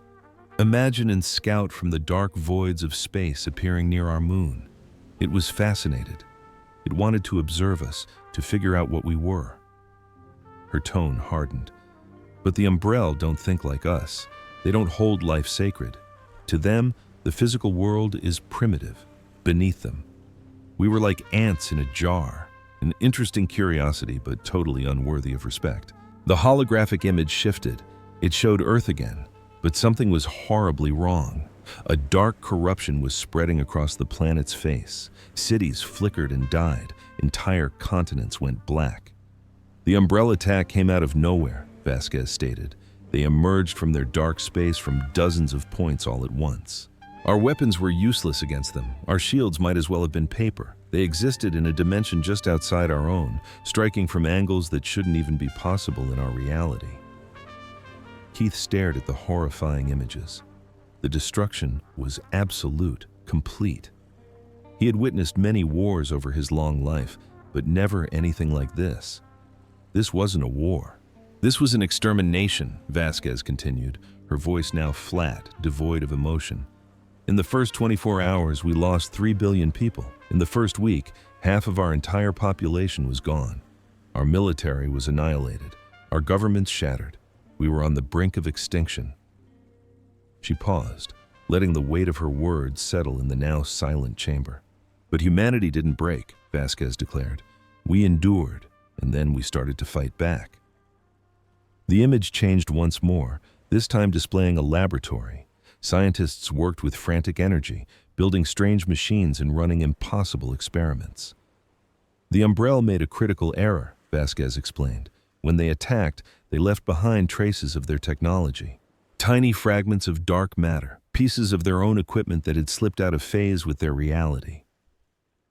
"Imagine and scout from the dark voids of space appearing near our moon. It was fascinated. It wanted to observe us, to figure out what we were." Her tone hardened. "But the Umbrella don't think like us. They don't hold life sacred. To them, The physical world is primitive, beneath them. We were like ants in a jar, an interesting curiosity but totally unworthy of respect. The holographic image shifted. It showed Earth again, but something was horribly wrong. A dark corruption was spreading across the planet's face. Cities flickered and died. Entire continents went black. The Umbrella attack came out of nowhere, Vasquez stated. They emerged from their dark space from dozens of points all at once. Our weapons were useless against them. Our shields might as well have been paper. They existed in a dimension just outside our own, striking from angles that shouldn't even be possible in our reality. Keith stared at the horrifying images. The destruction was absolute, complete. He had witnessed many wars over his long life, but never anything like this. This wasn't a war. This was an extermination, Vasquez continued, her voice now flat, devoid of emotion. In the first 24 hours, we lost 3 billion people. In the first week, half of our entire population was gone. Our military was annihilated. Our governments shattered. We were on the brink of extinction. She paused, letting the weight of her words settle in the now silent chamber. But humanity didn't break, Vasquez declared. We endured, and then we started to fight back. The image changed once more, this time displaying a laboratory. Scientists worked with frantic energy, building strange machines and running impossible experiments. The Umbrella made a critical error, Vasquez explained. When they attacked, they left behind traces of their technology. Tiny fragments of dark matter, pieces of their own equipment that had slipped out of phase with their reality.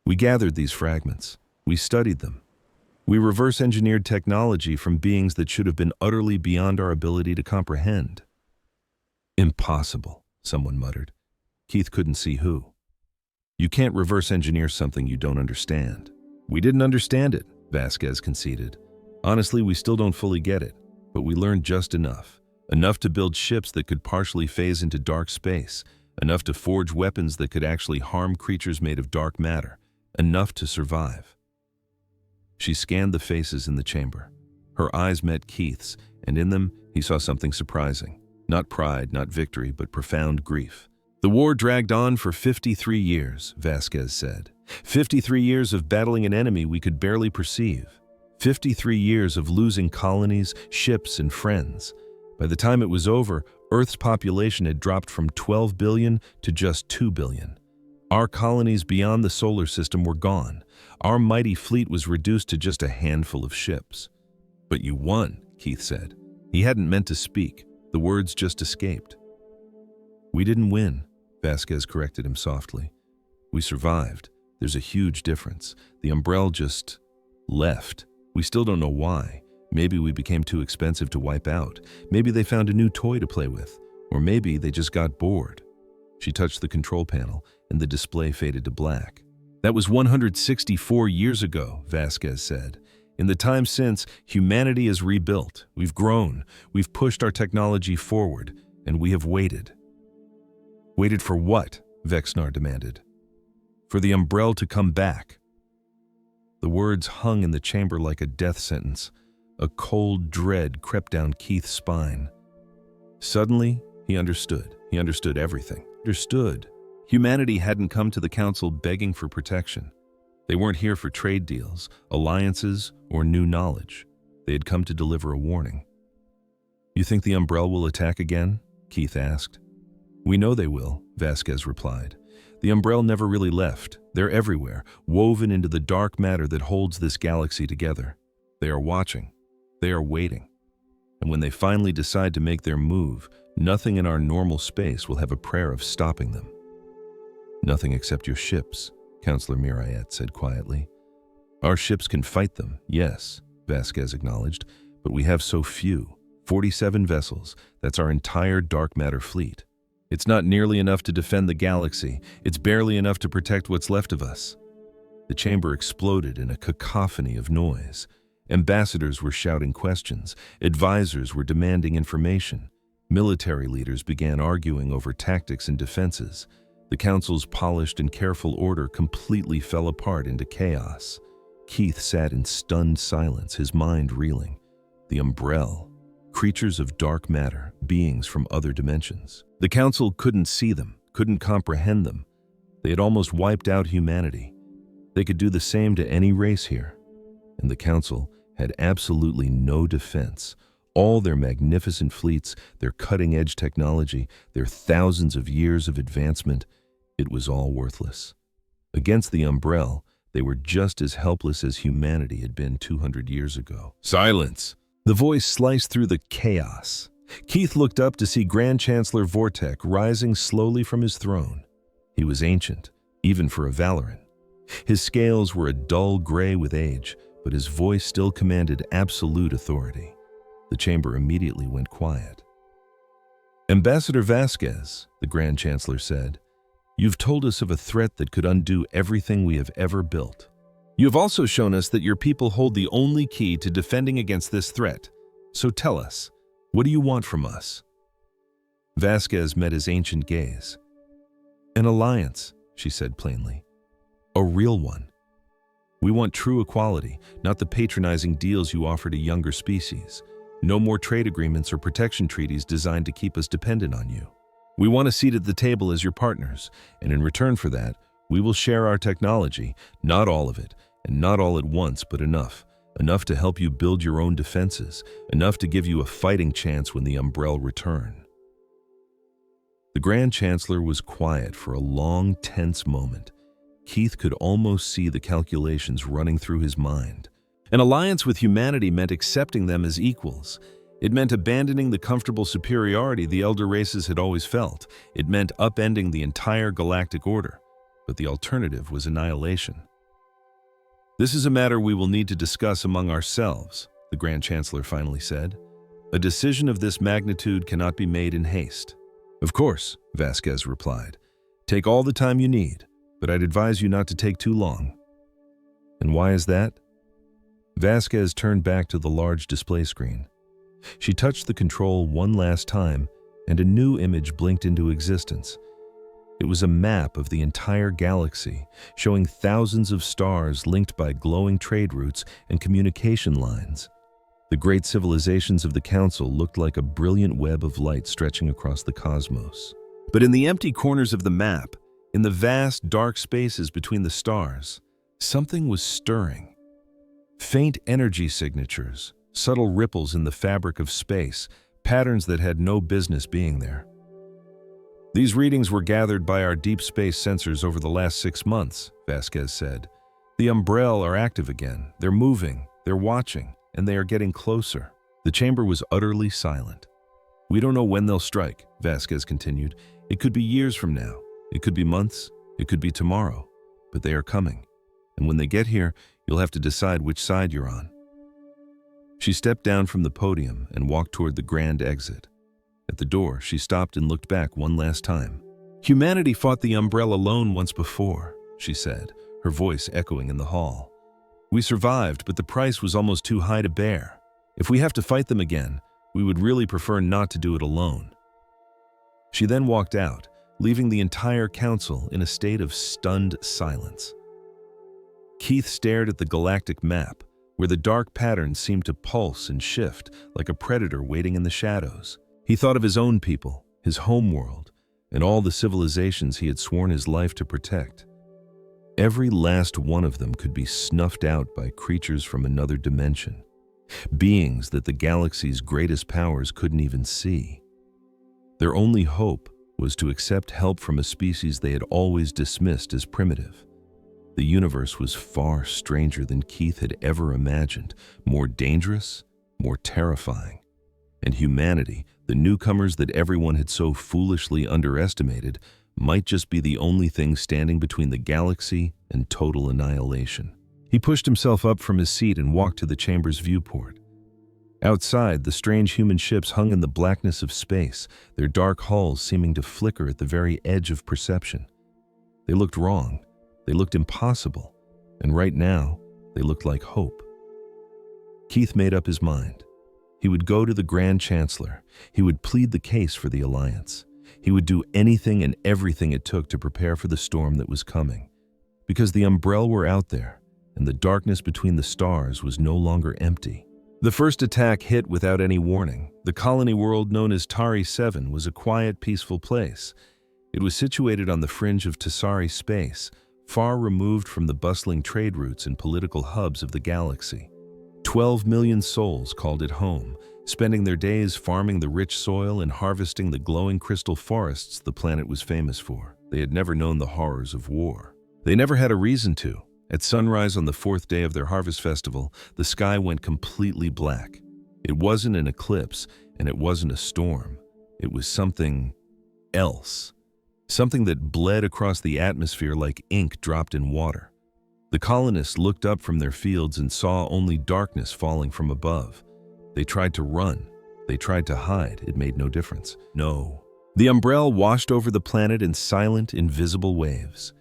We gathered these fragments. We studied them. We reverse-engineered technology from beings that should have been utterly beyond our ability to comprehend. Impossible, someone muttered. Keith couldn't see who. You can't reverse-engineer something you don't understand. We didn't understand it, Vasquez conceded. Honestly, we still don't fully get it, but we learned just enough. Enough to build ships that could partially phase into dark space, enough to forge weapons that could actually harm creatures made of dark matter, enough to survive. She scanned the faces in the chamber. Her eyes met Keith's, and in them he saw something surprising. Not pride, not victory, but profound grief. The war dragged on for 53 years, Vasquez said. 53 years of battling an enemy we could barely perceive. 53 years of losing colonies, ships, and friends. By the time it was over, Earth's population had dropped from 12 billion to just 2 billion. Our colonies beyond the solar system were gone. Our mighty fleet was reduced to just a handful of ships. But you won, Keith said. He hadn't meant to speak. The words just escaped. We didn't win, Vasquez corrected him softly. We survived. There's a huge difference. The Umbrella just left. We still don't know why. Maybe we became too expensive to wipe out. Maybe they found a new toy to play with. Or maybe they just got bored. She touched the control panel, and the display faded to black. That was 164 years ago, Vasquez said. In the time since, humanity has rebuilt. We've grown. We've pushed our technology forward, and we have waited. Waited for what? Vexnar demanded. For the Umbrella to come back. The words hung in the chamber like a death sentence. A cold dread crept down Keith's spine. Suddenly, he understood. He understood everything. Understood. Humanity hadn't come to the Council begging for protection. They weren't here for trade deals, alliances, or new knowledge. They had come to deliver a warning. You think the Umbrella will attack again? Keith asked. We know they will, Vasquez replied. The Umbrella never really left. They're everywhere, woven into the dark matter that holds this galaxy together. They are watching. They are waiting. And when they finally decide to make their move, nothing in our normal space will have a prayer of stopping them. Nothing except your ships, Counselor Mirayet said quietly. Our ships can fight them, yes, Vasquez acknowledged, but we have so few. 47 vessels, that's our entire dark matter fleet. It's not nearly enough to defend the galaxy. It's barely enough to protect what's left of us. The chamber exploded in a cacophony of noise. Ambassadors were shouting questions. Advisors were demanding information. Military leaders began arguing over tactics and defenses. The Council's polished and careful order completely fell apart into chaos. Keith sat in stunned silence, his mind reeling. The Umbrella. Creatures of dark matter, beings from other dimensions. The Council couldn't see them, couldn't comprehend them. They had almost wiped out humanity. They could do the same to any race here. And the Council had absolutely no defense. All their magnificent fleets, their cutting-edge technology, their thousands of years of advancement, it was all worthless. Against the Umbrella, they were just as helpless as humanity had been 200 years ago. "Silence!" The voice sliced through the chaos. Keith looked up to see Grand Chancellor Vortek rising slowly from his throne. He was ancient, even for a Valoran. His scales were a dull gray with age, but his voice still commanded absolute authority. The chamber immediately went quiet. "Ambassador Vasquez," the Grand Chancellor said, "you've told us of a threat that could undo everything we have ever built. You have also shown us that your people hold the only key to defending against this threat. So tell us, what do you want from us?" Vasquez met his ancient gaze. "An alliance," she said plainly. "A real one. We want true equality, not the patronizing deals you offer to younger species. No more trade agreements or protection treaties designed to keep us dependent on you. We want a seat at the table as your partners, and in return for that, we will share our technology, not all of it, and not all at once, but enough. Enough to help you build your own defenses, enough to give you a fighting chance when the Umbrella return." The Grand Chancellor was quiet for a long, tense moment. Keith could almost see the calculations running through his mind. An alliance with humanity meant accepting them as equals. It meant abandoning the comfortable superiority the elder races had always felt. It meant upending the entire galactic order. But the alternative was annihilation. "This is a matter we will need to discuss among ourselves," the Grand Chancellor finally said. "A decision of this magnitude cannot be made in haste." "Of course," Vasquez replied. "Take all the time you need, but I'd advise you not to take too long." "And why is that?" Vasquez turned back to the large display screen. She touched the control one last time, and a new image blinked into existence. It was a map of the entire galaxy, showing thousands of stars linked by glowing trade routes and communication lines. The great civilizations of the Council looked like a brilliant web of light stretching across the cosmos. But in the empty corners of the map, in the vast, dark spaces between the stars, something was stirring. Faint energy signatures, subtle ripples in the fabric of space, patterns that had no business being there. "These readings were gathered by our deep space sensors over the last 6 months, Vasquez said. "The Umbrella are active again. They're moving, they're watching, and they are getting closer." The chamber was utterly silent. "We don't know when they'll strike," Vasquez continued. "It could be years from now. It could be months. It could be tomorrow. But they are coming. And when they get here, you'll have to decide which side you're on." She stepped down from the podium and walked toward the grand exit. At the door, she stopped and looked back one last time. "Humanity fought the Umbrella alone once before," she said, her voice echoing in the hall. "We survived, but the price was almost too high to bear. If we have to fight them again, we would really prefer not to do it alone." She then walked out, leaving the entire council in a state of stunned silence. Keith stared at the galactic map, where the dark patterns seemed to pulse and shift like a predator waiting in the shadows. He thought of his own people, his homeworld, and all the civilizations he had sworn his life to protect. Every last one of them could be snuffed out by creatures from another dimension, beings that the galaxy's greatest powers couldn't even see. Their only hope was to accept help from a species they had always dismissed as primitive. The universe was far stranger than Keith had ever imagined, more dangerous, more terrifying. And humanity, the newcomers that everyone had so foolishly underestimated, might just be the only thing standing between the galaxy and total annihilation. He pushed himself up from his seat and walked to the chamber's viewport. Outside, the strange human ships hung in the blackness of space, their dark hulls seeming to flicker at the very edge of perception. They looked wrong. They looked impossible, and right now, they looked like hope. Keith made up his mind. He would go to the Grand Chancellor. He would plead the case for the alliance. He would do anything and everything it took to prepare for the storm that was coming. Because the Umbrella were out there, and the darkness between the stars was no longer empty. The first attack hit without any warning. The colony world known as Tari 7 was a quiet, peaceful place. It was situated on the fringe of Tassari space, far removed from the bustling trade routes and political hubs of the galaxy. 12 million souls called it home, spending their days farming the rich soil and harvesting the glowing crystal forests the planet was famous for. They had never known the horrors of war. They never had a reason to. At sunrise on the fourth day of their harvest festival, the sky went completely black. It wasn't an eclipse, and it wasn't a storm. It was something else. Something that bled across the atmosphere like ink dropped in water. The colonists looked up from their fields and saw only darkness falling from above. They tried to run. They tried to hide. It made no difference. No. The umbrella washed over the planet in silent, invisible waves.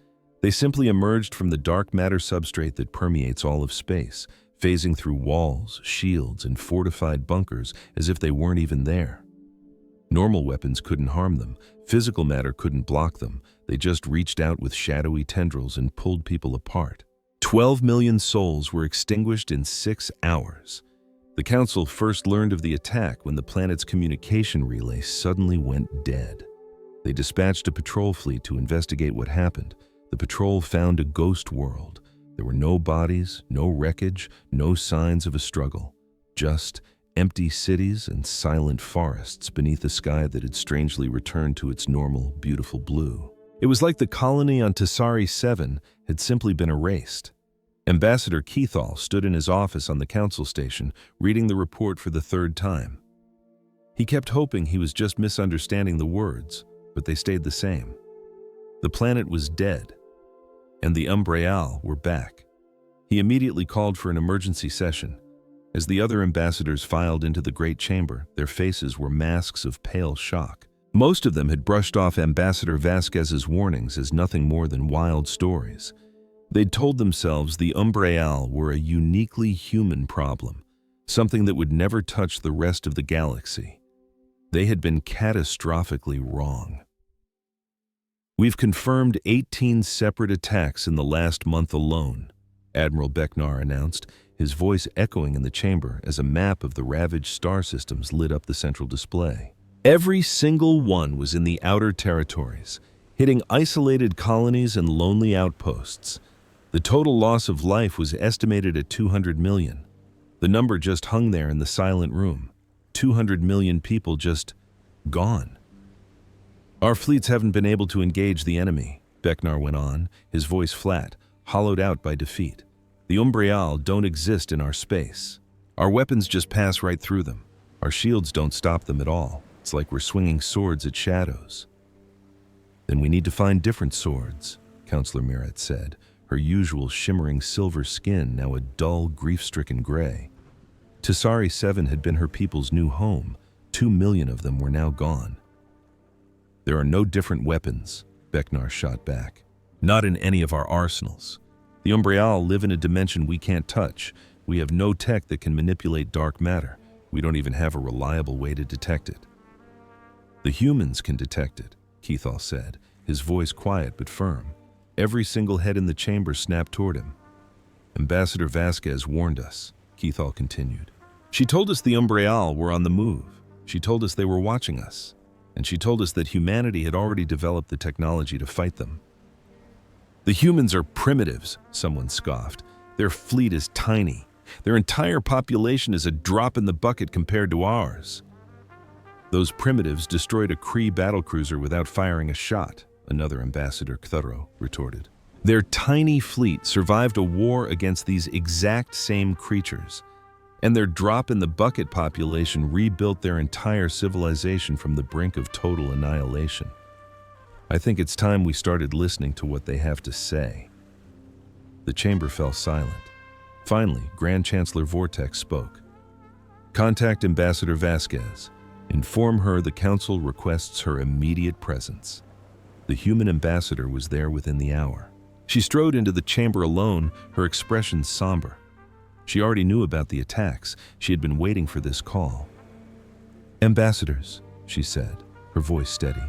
They simply emerged from the dark matter substrate that permeates all of space, phasing through walls, shields, and fortified bunkers as if they weren't even there. Normal weapons couldn't harm them. Physical matter couldn't block them. They just reached out with shadowy tendrils and pulled people apart. 12 million souls were extinguished in 6 hours. The Council first learned of the attack when the planet's communication relay suddenly went dead. They dispatched a patrol fleet to investigate what happened. The patrol found a ghost world. There were no bodies, no wreckage, no signs of a struggle. Just empty cities and silent forests beneath a sky that had strangely returned to its normal, beautiful blue. It was like the colony on Tassari 7 had simply been erased. Ambassador Keithall stood in his office on the council station, reading the report for the 3rd time. He kept hoping he was just misunderstanding the words, but they stayed the same. The planet was dead, and the Umbrial were back. He immediately called for an emergency session. As the other ambassadors filed into the great chamber, their faces were masks of pale shock. Most of them had brushed off Ambassador Vasquez's warnings as nothing more than wild stories. They'd told themselves the Umbrial were a uniquely human problem, something that would never touch the rest of the galaxy. They had been catastrophically wrong. We've confirmed 18 separate attacks in the last month alone, Admiral Becknar announced, his voice echoing in the chamber as a map of the ravaged star systems lit up the central display. Every single one was in the outer territories, hitting isolated colonies and lonely outposts. The total loss of life was estimated at 200 million. The number just hung there in the silent room. 200 million people just gone. Our fleets haven't been able to engage the enemy, Becknar went on, his voice flat, hollowed out by defeat. The Umbrial don't exist in our space. Our weapons just pass right through them. Our shields don't stop them at all. It's like we're swinging swords at shadows. Then we need to find different swords, Councillor Mirat said, her usual shimmering silver skin now a dull, grief-stricken gray. Tassari 7 had been her people's new home. 2 million of them were now gone. There are no different weapons, Becknar shot back. Not in any of our arsenals. The Umbrial live in a dimension we can't touch. We have no tech that can manipulate dark matter. We don't even have a reliable way to detect it. The humans can detect it, Keithall said, his voice quiet but firm. Every single head in the chamber snapped toward him. Ambassador Vasquez warned us, Keithall continued. She told us the Umbrial were on the move. She told us they were watching us. And she told us that humanity had already developed the technology to fight them. The humans are primitives, someone scoffed. Their fleet is tiny. Their entire population is a drop in the bucket compared to ours. Those primitives destroyed a Kree battlecruiser without firing a shot, another Ambassador Cthulhu retorted. Their tiny fleet survived a war against these exact same creatures, and their drop-in-the-bucket population rebuilt their entire civilization from the brink of total annihilation. I think it's time we started listening to what they have to say. The chamber fell silent. Finally, Grand Chancellor Vortex spoke. Contact Ambassador Vasquez. Inform her the Council requests her immediate presence. The human ambassador was there within the hour. She strode into the chamber alone, her expression somber. She already knew about the attacks. She had been waiting for this call. Ambassadors, she said, her voice steady.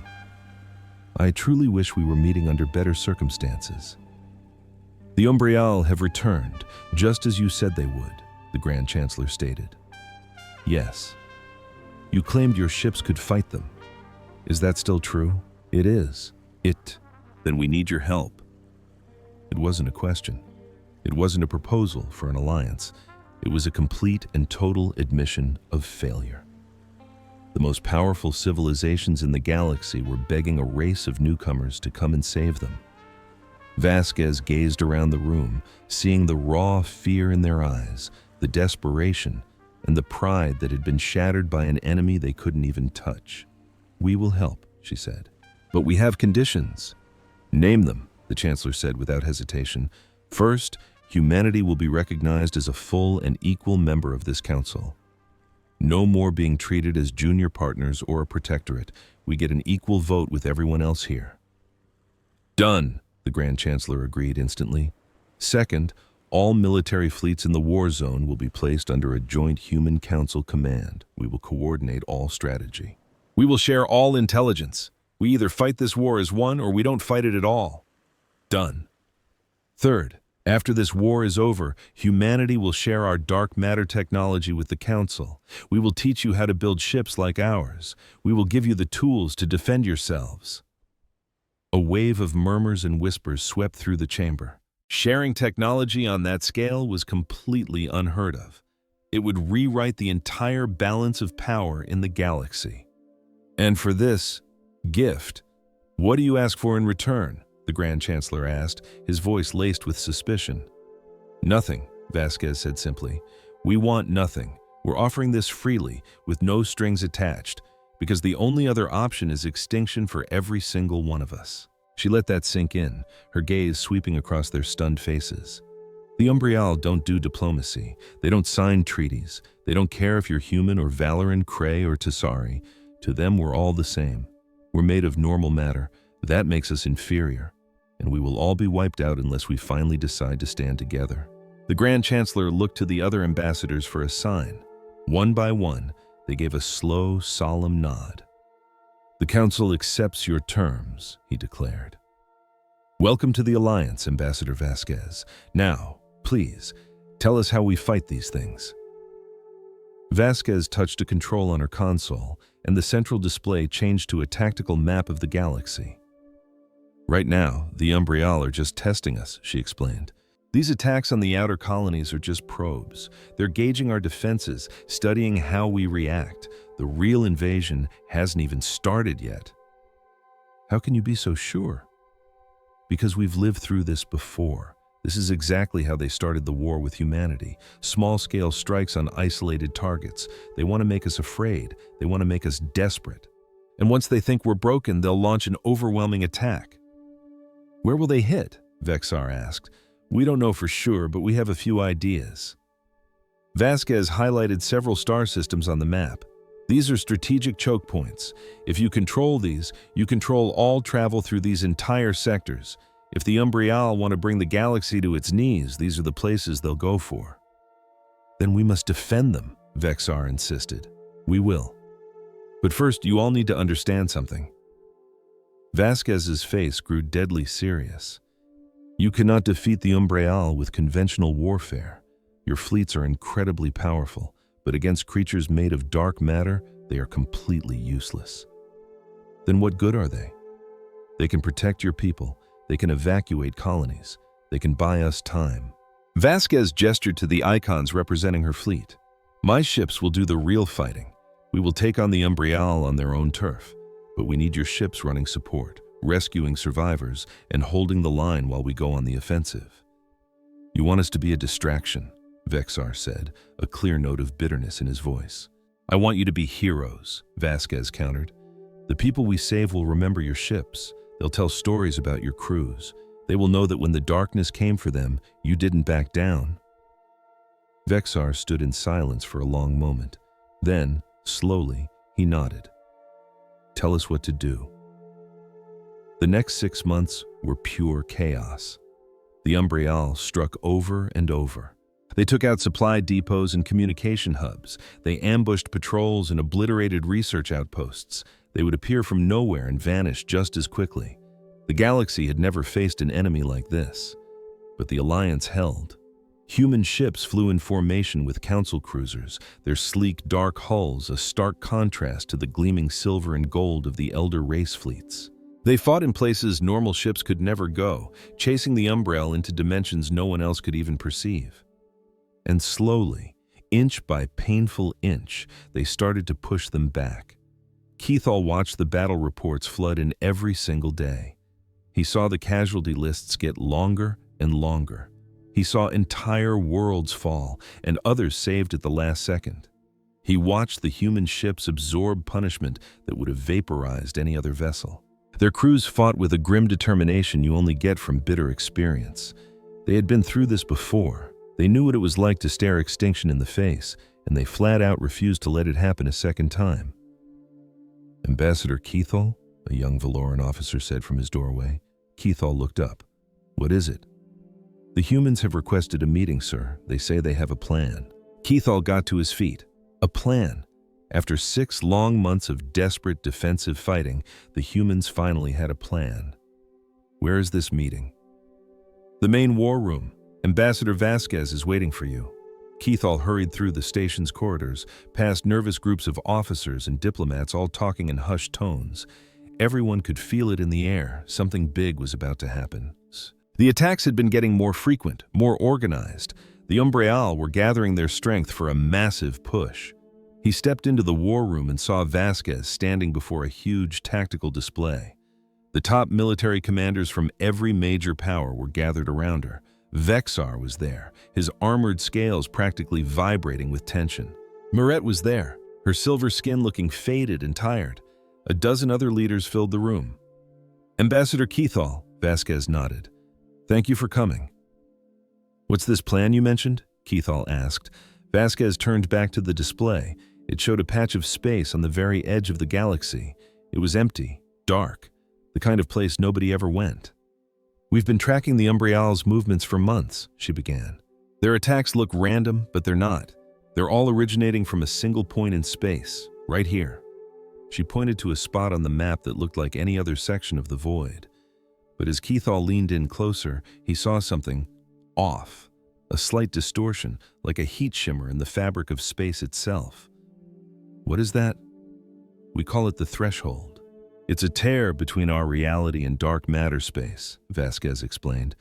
I truly wish we were meeting under better circumstances. The Umbrial have returned, just as you said they would, the Grand Chancellor stated. Yes. You claimed your ships could fight them. Is that still true? It is. Then we need your help." It wasn't a question. It wasn't a proposal for an alliance. It was a complete and total admission of failure. The most powerful civilizations in the galaxy were begging a race of newcomers to come and save them. Vasquez gazed around the room, seeing the raw fear in their eyes, the desperation, and the pride that had been shattered by an enemy they couldn't even touch. "We will help," she said. "But we have conditions." "Name them," the Chancellor said without hesitation. "First, humanity will be recognized as a full and equal member of this council. No more being treated as junior partners or a protectorate. We get an equal vote with everyone else here." "Done," the Grand Chancellor agreed instantly. "Second, all military fleets in the war zone will be placed under a joint human council command. We will coordinate all strategy. We will share all intelligence. We either fight this war as one or we don't fight it at all." "Done." "Third, after this war is over, humanity will share our dark matter technology with the Council. We will teach you how to build ships like ours. We will give you the tools to defend yourselves." A wave of murmurs and whispers swept through the chamber. Sharing technology on that scale was completely unheard of. It would rewrite the entire balance of power in the galaxy. "And for this gift, what do you ask for in return?" the Grand Chancellor asked, his voice laced with suspicion. "Nothing," Vasquez said simply. "We want nothing. We're offering this freely, with no strings attached, because the only other option is extinction for every single one of us." She let that sink in, her gaze sweeping across their stunned faces. The Umbrial don't do diplomacy. They don't sign treaties. They don't care if you're human or Valoran, Cray, or Tessari. To them, we're all the same. We're made of normal matter. That makes us inferior. And we will all be wiped out unless we finally decide to stand together. The Grand Chancellor looked to the other ambassadors for a sign. One by one, they gave a slow, solemn nod. "The Council accepts your terms," he declared. "Welcome to the Alliance, Ambassador Vasquez. Now, please, tell us how we fight these things." Vasquez touched a control on her console, and the central display changed to a tactical map of the galaxy. "Right now, the Umbrial are just testing us," she explained. "These attacks on the outer colonies are just probes. They're gauging our defenses, studying how we react. The real invasion hasn't even started yet." "How can you be so sure?" "Because we've lived through this before. This is exactly how they started the war with humanity. Small-scale strikes on isolated targets. They want to make us afraid. They want to make us desperate. And once they think we're broken, they'll launch an overwhelming attack." "Where will they hit?" Vexar asked. "We don't know for sure, but we have a few ideas." Vasquez highlighted several star systems on the map. "These are strategic choke points. If you control these, you control all travel through these entire sectors. If the Umbrial want to bring the galaxy to its knees, these are the places they'll go for." "Then we must defend them," Vexar insisted. "We will. But first, you all need to understand something." Vasquez's face grew deadly serious. "You cannot defeat the Umbrial with conventional warfare. Your fleets are incredibly powerful, but against creatures made of dark matter, they are completely useless." "Then what good are they?" "They can protect your people. They can evacuate colonies. They can buy us time." Vasquez gestured to the icons representing her fleet. "My ships will do the real fighting. We will take on the Umbrial on their own turf. But we need your ships running support, rescuing survivors, and holding the line while we go on the offensive." "You want us to be a distraction," Vexar said, a clear note of bitterness in his voice. "I want you to be heroes," Vasquez countered. "The people we save will remember your ships. They'll tell stories about your crews. They will know that when the darkness came for them, you didn't back down." Vexar stood in silence for a long moment. Then, slowly, he nodded. "Tell us what to do." The next 6 months were pure chaos. The Umbrial struck over and over. They took out supply depots and communication hubs. They ambushed patrols and obliterated research outposts. They would appear from nowhere and vanish just as quickly. The galaxy had never faced an enemy like this. But the Alliance held. Human ships flew in formation with council cruisers, their sleek, dark hulls a stark contrast to the gleaming silver and gold of the elder race fleets. They fought in places normal ships could never go, chasing the Umbrael into dimensions no one else could even perceive. And slowly, inch by painful inch, they started to push them back. Keithall watched the battle reports flood in every single day. He saw the casualty lists get longer and longer. He saw entire worlds fall and others saved at the last second. He watched the human ships absorb punishment that would have vaporized any other vessel. Their crews fought with a grim determination you only get from bitter experience. They had been through this before. They knew what it was like to stare extinction in the face, and they flat out refused to let it happen a second time. Ambassador Keithall, a young Valoran officer said from his doorway. Keithall looked up. What is it? The humans have requested a meeting, sir. They say they have a plan. Keithall got to his feet. A plan. After 6 long months of desperate defensive fighting, the humans finally had a plan. Where is this meeting? The main war room. Ambassador Vasquez is waiting for you. Keithall hurried through the station's corridors, past nervous groups of officers and diplomats all talking in hushed tones. Everyone could feel it in the air. Something big was about to happen. The attacks had been getting more frequent, more organized. The Umbrael were gathering their strength for a massive push. He stepped into the war room and saw Vasquez standing before a huge tactical display. The top military commanders from every major power were gathered around her. Vexar was there, his armored scales practically vibrating with tension. Mirette was there, her silver skin looking faded and tired. A dozen other leaders filled the room. Ambassador Keithall, Vasquez nodded. Thank you for coming. What's this plan you mentioned? Keithall asked. Vasquez turned back to the display. It showed a patch of space on the very edge of the galaxy. It was empty, dark, the kind of place nobody ever went. We've been tracking the Umbrael's movements for months, she began. Their attacks look random, but they're not. They're all originating from a single point in space, right here. She pointed to a spot on the map that looked like any other section of the void. But as Keithall leaned in closer, he saw something off, a slight distortion, like a heat shimmer in the fabric of space itself. What is that? We call it the threshold. It's a tear between our reality and dark matter space, Vasquez explained.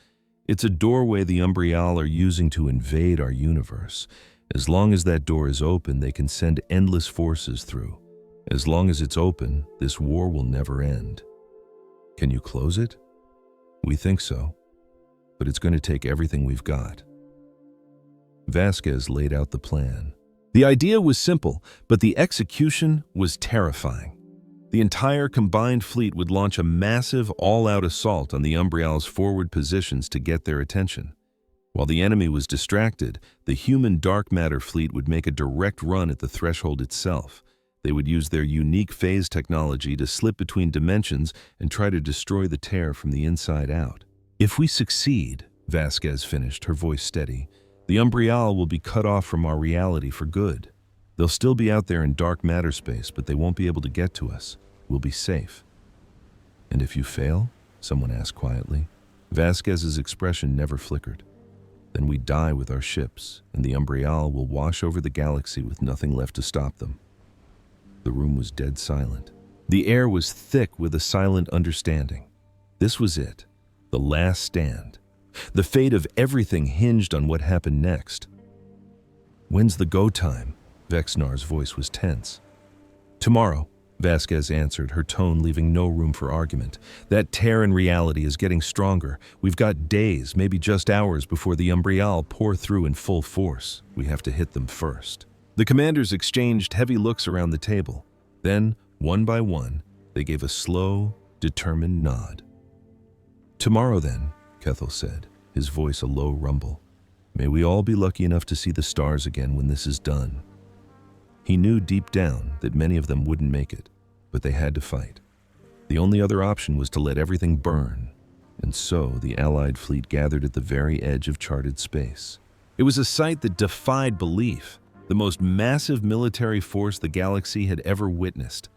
It's a doorway the Umbrael are using to invade our universe. As long as that door is open, they can send endless forces through. As long as it's open, this war will never end. Can you close it? We think so, but it's going to take everything we've got. Vasquez laid out the plan. The idea was simple, but the execution was terrifying. The entire combined fleet would launch a massive all-out assault on the Umbrael's forward positions to get their attention. While the enemy was distracted, the human dark matter fleet would make a direct run at the threshold itself. They would use their unique phase technology to slip between dimensions and try to destroy the tear from the inside out. If we succeed, Vasquez finished, her voice steady, the Umbrael will be cut off from our reality for good. They'll still be out there in dark matter space, but they won't be able to get to us. We'll be safe. And if you fail? Someone asked quietly. Vasquez's expression never flickered. Then we die with our ships, and the Umbrael will wash over the galaxy with nothing left to stop them. The room was dead silent. The air was thick with a silent understanding. This was it, the last stand. The fate of everything hinged on what happened next. When's the go time? Vexnar's voice was tense. Tomorrow, Vasquez answered, her tone leaving no room for argument. That tear in reality is getting stronger. We've got days, maybe just hours, before the Umbrael pour through in full force. We have to hit them first. The commanders exchanged heavy looks around the table. Then, one by one, they gave a slow, determined nod. Tomorrow then, Kethel said, his voice a low rumble. May we all be lucky enough to see the stars again when this is done. He knew deep down that many of them wouldn't make it, but they had to fight. The only other option was to let everything burn, and so the Allied fleet gathered at the very edge of charted space. It was a sight that defied belief, the most massive military force the galaxy had ever witnessed.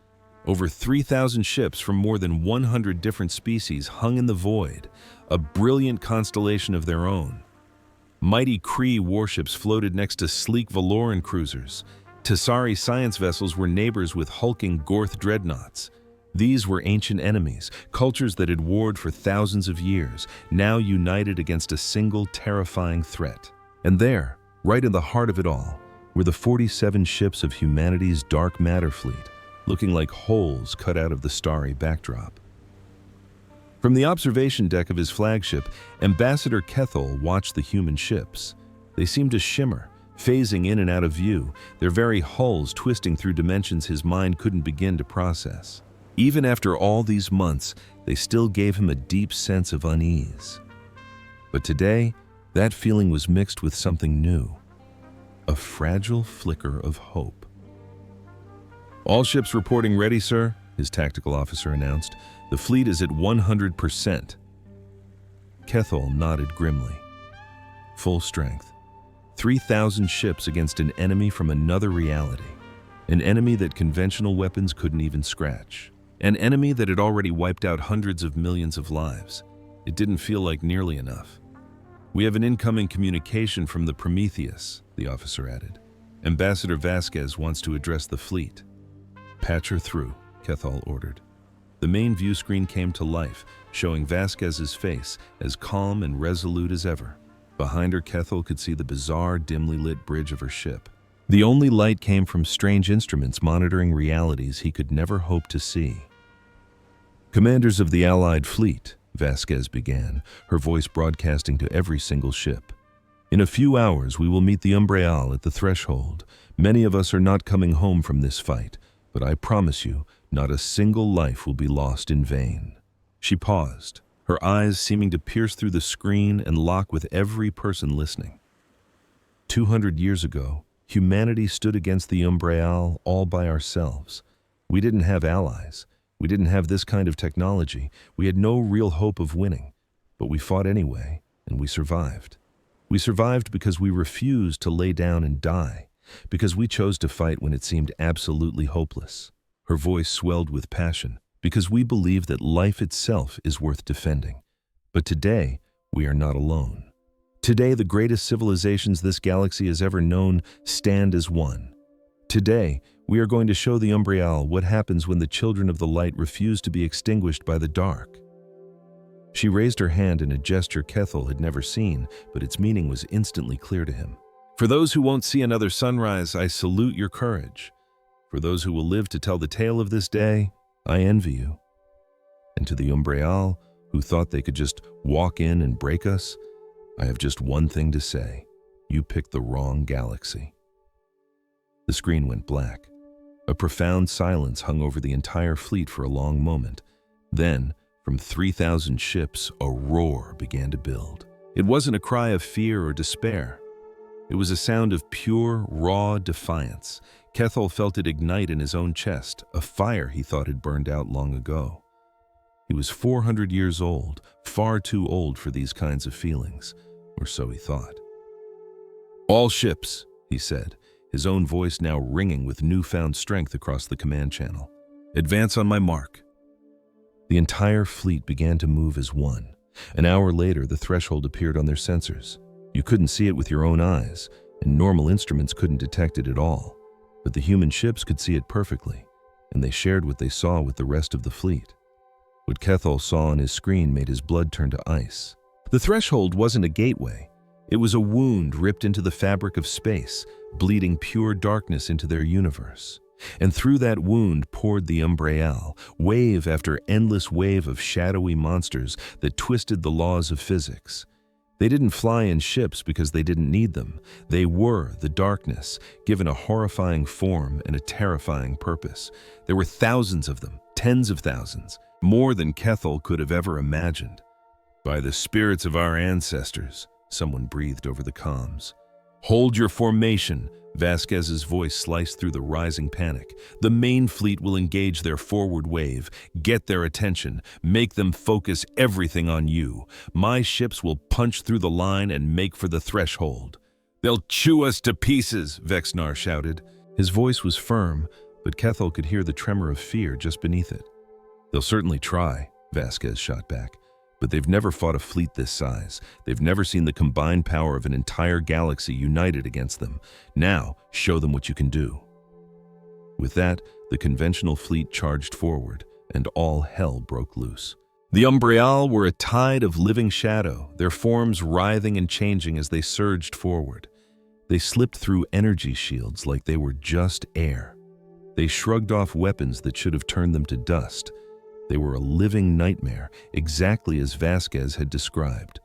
Over 3,000 ships from more than 100 different species hung in the void, a brilliant constellation of their own. Mighty Kree warships floated next to sleek Valoran cruisers. Tessari science vessels were neighbors with hulking Gorth dreadnoughts. These were ancient enemies, cultures that had warred for thousands of years, now united against a single terrifying threat. And there, right in the heart of it all, were the 47 ships of humanity's dark matter fleet, looking like holes cut out of the starry backdrop. From the observation deck of his flagship, Ambassador Kethel watched the human ships. They seemed to shimmer, phasing in and out of view, their very hulls twisting through dimensions his mind couldn't begin to process. Even after all these months, they still gave him a deep sense of unease. But today, that feeling was mixed with something new, a fragile flicker of hope. "All ships reporting ready, sir," his tactical officer announced. "The fleet is at 100%. Kethel nodded grimly. Full strength. 3,000 ships against an enemy from another reality. An enemy that conventional weapons couldn't even scratch. An enemy that had already wiped out hundreds of millions of lives. It didn't feel like nearly enough. "We have an incoming communication from the Prometheus," the officer added. "Ambassador Vasquez wants to address the fleet." "Patch her through," Kethel ordered. The main view screen came to life, showing Vasquez's face, as calm and resolute as ever. Behind her, Kethel could see the bizarre, dimly lit bridge of her ship. The only light came from strange instruments monitoring realities he could never hope to see. "Commanders of the Allied fleet," Vasquez began, her voice broadcasting to every single ship. "In a few hours, we will meet the Umbrial at the threshold. Many of us are not coming home from this fight, but I promise you, not a single life will be lost in vain." She paused, her eyes seeming to pierce through the screen and lock with every person listening. 200 years ago, humanity stood against the Umbrial all by ourselves. We didn't have allies. We didn't have this kind of technology. We had no real hope of winning. But we fought anyway, and we survived. We survived because we refused to lay down and die, because we chose to fight when it seemed absolutely hopeless. Her voice swelled with passion, because we believe that life itself is worth defending. But today, we are not alone. Today, the greatest civilizations this galaxy has ever known stand as one. Today, we are going to show the Umbrial what happens when the children of the light refuse to be extinguished by the dark. She raised her hand in a gesture Kethel had never seen, but its meaning was instantly clear to him. "For those who won't see another sunrise, I salute your courage. For those who will live to tell the tale of this day, I envy you. And to the Umbrial, who thought they could just walk in and break us, I have just one thing to say. You picked the wrong galaxy." The screen went black. A profound silence hung over the entire fleet for a long moment. Then, from 3,000 ships, a roar began to build. It wasn't a cry of fear or despair. It was a sound of pure, raw defiance. Kethel felt it ignite in his own chest, a fire he thought had burned out long ago. He was 400 years old, far too old for these kinds of feelings, or so he thought. "All ships," he said, his own voice now ringing with newfound strength across the command channel. "Advance on my mark." The entire fleet began to move as one. An hour later, the threshold appeared on their sensors. You couldn't see it with your own eyes, and normal instruments couldn't detect it at all. But the human ships could see it perfectly, and they shared what they saw with the rest of the fleet. What Kethel saw on his screen made his blood turn to ice. The threshold wasn't a gateway. It was a wound ripped into the fabric of space, bleeding pure darkness into their universe. And through that wound poured the Umbrial, wave after endless wave of shadowy monsters that twisted the laws of physics. They didn't fly in ships because they didn't need them. They were the darkness, given a horrifying form and a terrifying purpose. There were thousands of them, tens of thousands, more than Kethel could have ever imagined. "By the spirits of our ancestors," someone breathed over the comms. "Hold your formation," Vasquez's voice sliced through the rising panic. "The main fleet will engage their forward wave. Get their attention. Make them focus everything on you. My ships will punch through the line and make for the threshold." "They'll chew us to pieces," Vexnar shouted. His voice was firm, but Kethel could hear the tremor of fear just beneath it. "They'll certainly try," Vasquez shot back. "But they've never fought a fleet this size. They've never seen the combined power of an entire galaxy united against them. Now, show them what you can do." With that, the conventional fleet charged forward, and all hell broke loose. The Umbrial were a tide of living shadow, their forms writhing and changing as they surged forward. They slipped through energy shields like they were just air. They shrugged off weapons that should have turned them to dust. They were a living nightmare, exactly as Vasquez had described.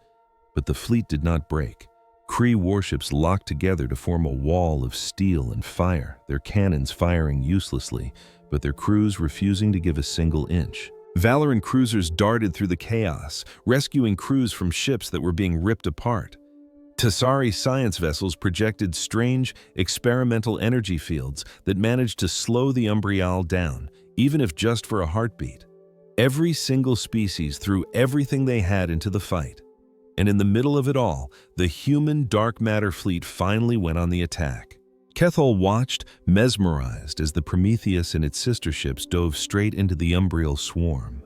But the fleet did not break. Kree warships locked together to form a wall of steel and fire, their cannons firing uselessly, but their crews refusing to give a single inch. Valoran cruisers darted through the chaos, rescuing crews from ships that were being ripped apart. Tassari science vessels projected strange, experimental energy fields that managed to slow the Umbrial down, even if just for a heartbeat. Every single species threw everything they had into the fight. And in the middle of it all, the human dark matter fleet finally went on the attack. Kethel watched, mesmerized, as the Prometheus and its sister ships dove straight into the Umbrial swarm.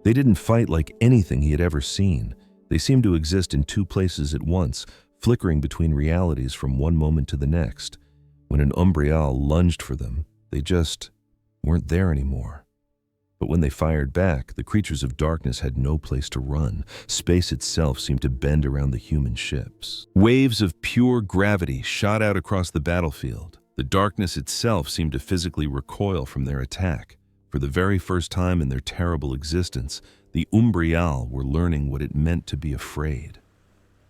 They didn't fight like anything he had ever seen. They seemed to exist in two places at once, flickering between realities from one moment to the next. When an Umbrial lunged for them, they just weren't there anymore. But when they fired back, the creatures of darkness had no place to run. Space itself seemed to bend around the human ships. Waves of pure gravity shot out across the battlefield. The darkness itself seemed to physically recoil from their attack. For the very first time in their terrible existence, the Umbrial were learning what it meant to be afraid.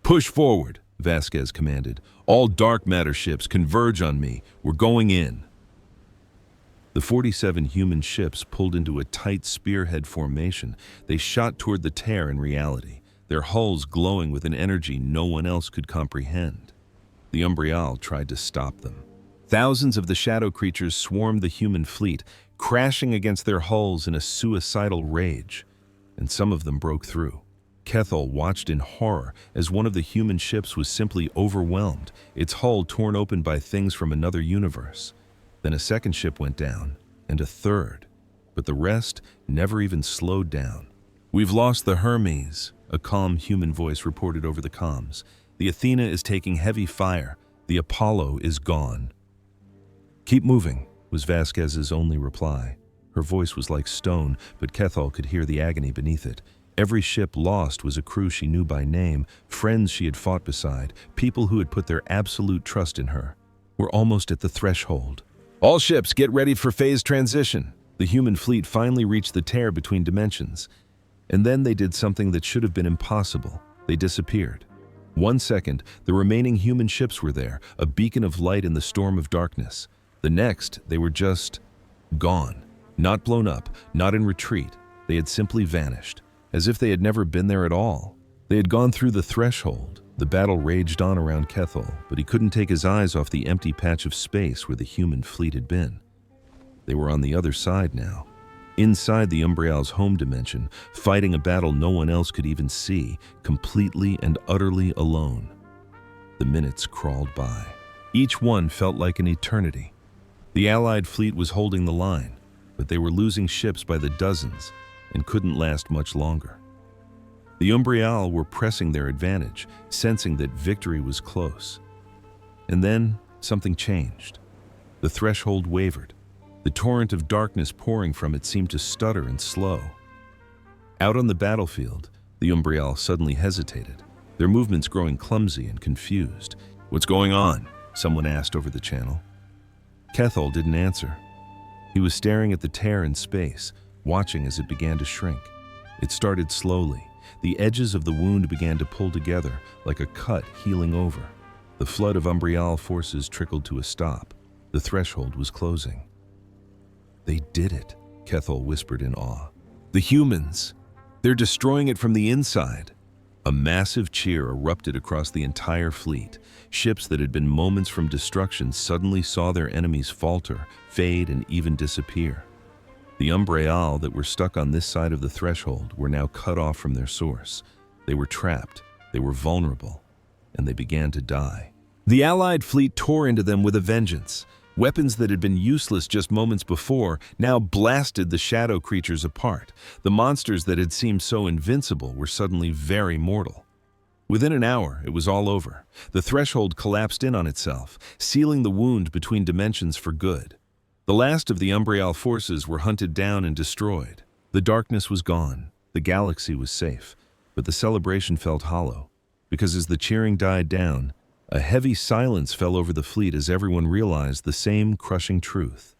"Push forward," Vasquez commanded. "All dark matter ships converge on me. We're going in." The 47 human ships pulled into a tight spearhead formation. They shot toward the tear in reality, their hulls glowing with an energy no one else could comprehend. The Umbrial tried to stop them. Thousands of the shadow creatures swarmed the human fleet, crashing against their hulls in a suicidal rage, and some of them broke through. Kethel watched in horror as one of the human ships was simply overwhelmed, its hull torn open by things from another universe. Then a second ship went down, and a third, but the rest never even slowed down. "We've lost the Hermes," a calm human voice reported over the comms. "The Athena is taking heavy fire. The Apollo is gone." "Keep moving," was Vasquez's only reply. Her voice was like stone, but Kethel could hear the agony beneath it. Every ship lost was a crew she knew by name, friends she had fought beside, people who had put their absolute trust in her. "We're almost at the threshold. All ships, get ready for phase transition." The human fleet finally reached the tear between dimensions. And then they did something that should have been impossible. They disappeared. 1 second, the remaining human ships were there, a beacon of light in the storm of darkness. The next, they were just gone. Not blown up, not in retreat. They had simply vanished, as if they had never been there at all. They had gone through the threshold. The battle raged on around Kethel, but he couldn't take his eyes off the empty patch of space where the human fleet had been. They were on the other side now, inside the Umbrial's home dimension, fighting a battle no one else could even see, completely and utterly alone. The minutes crawled by. Each one felt like an eternity. The Allied fleet was holding the line, but they were losing ships by the dozens and couldn't last much longer. The Umbrial were pressing their advantage, sensing that victory was close. And then something changed. The threshold wavered. The torrent of darkness pouring from it seemed to stutter and slow. Out on the battlefield, the Umbrial suddenly hesitated, their movements growing clumsy and confused. "What's going on?" someone asked over the channel. Kethel didn't answer. He was staring at the tear in space, watching as it began to shrink. It started slowly. The edges of the wound began to pull together, like a cut healing over. The flood of Umbrial forces trickled to a stop. The threshold was closing. "They did it," Kethel whispered in awe. "The humans! They're destroying it from the inside." A massive cheer erupted across the entire fleet. Ships that had been moments from destruction suddenly saw their enemies falter, fade, and even disappear. The Umbrial that were stuck on this side of the threshold were now cut off from their source. They were trapped, they were vulnerable, and they began to die. The Allied fleet tore into them with a vengeance. Weapons that had been useless just moments before now blasted the shadow creatures apart. The monsters that had seemed so invincible were suddenly very mortal. Within an hour, it was all over. The threshold collapsed in on itself, sealing the wound between dimensions for good. The last of the Umbrial forces were hunted down and destroyed. The darkness was gone, the galaxy was safe, but the celebration felt hollow, because as the cheering died down, a heavy silence fell over the fleet as everyone realized the same crushing truth.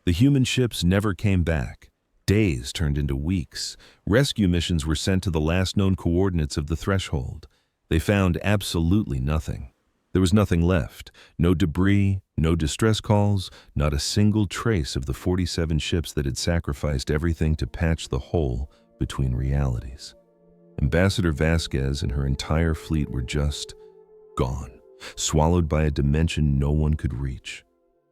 The human ships never came back. Days turned into weeks. Rescue missions were sent to the last known coordinates of the threshold. They found absolutely nothing. There was nothing left. No debris, no distress calls, not a single trace of the 47 ships that had sacrificed everything to patch the hole between realities. Ambassador Vasquez and her entire fleet were just gone, swallowed by a dimension no one could reach.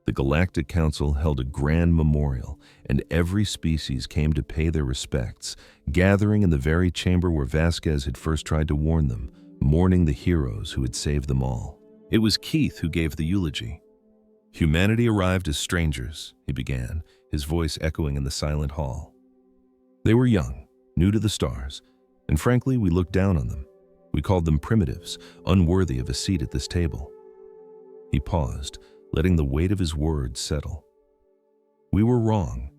The Galactic Council held a grand memorial, and every species came to pay their respects, gathering in the very chamber where Vasquez had first tried to warn them, mourning the heroes who had saved them all. It was Keith who gave the eulogy. Humanity arrived as strangers, he began, his voice echoing in the silent hall. They were young, new to the stars, and frankly, we looked down on them. We called them primitives, unworthy of a seat at this table. He paused, letting the weight of his words settle. We were wrong.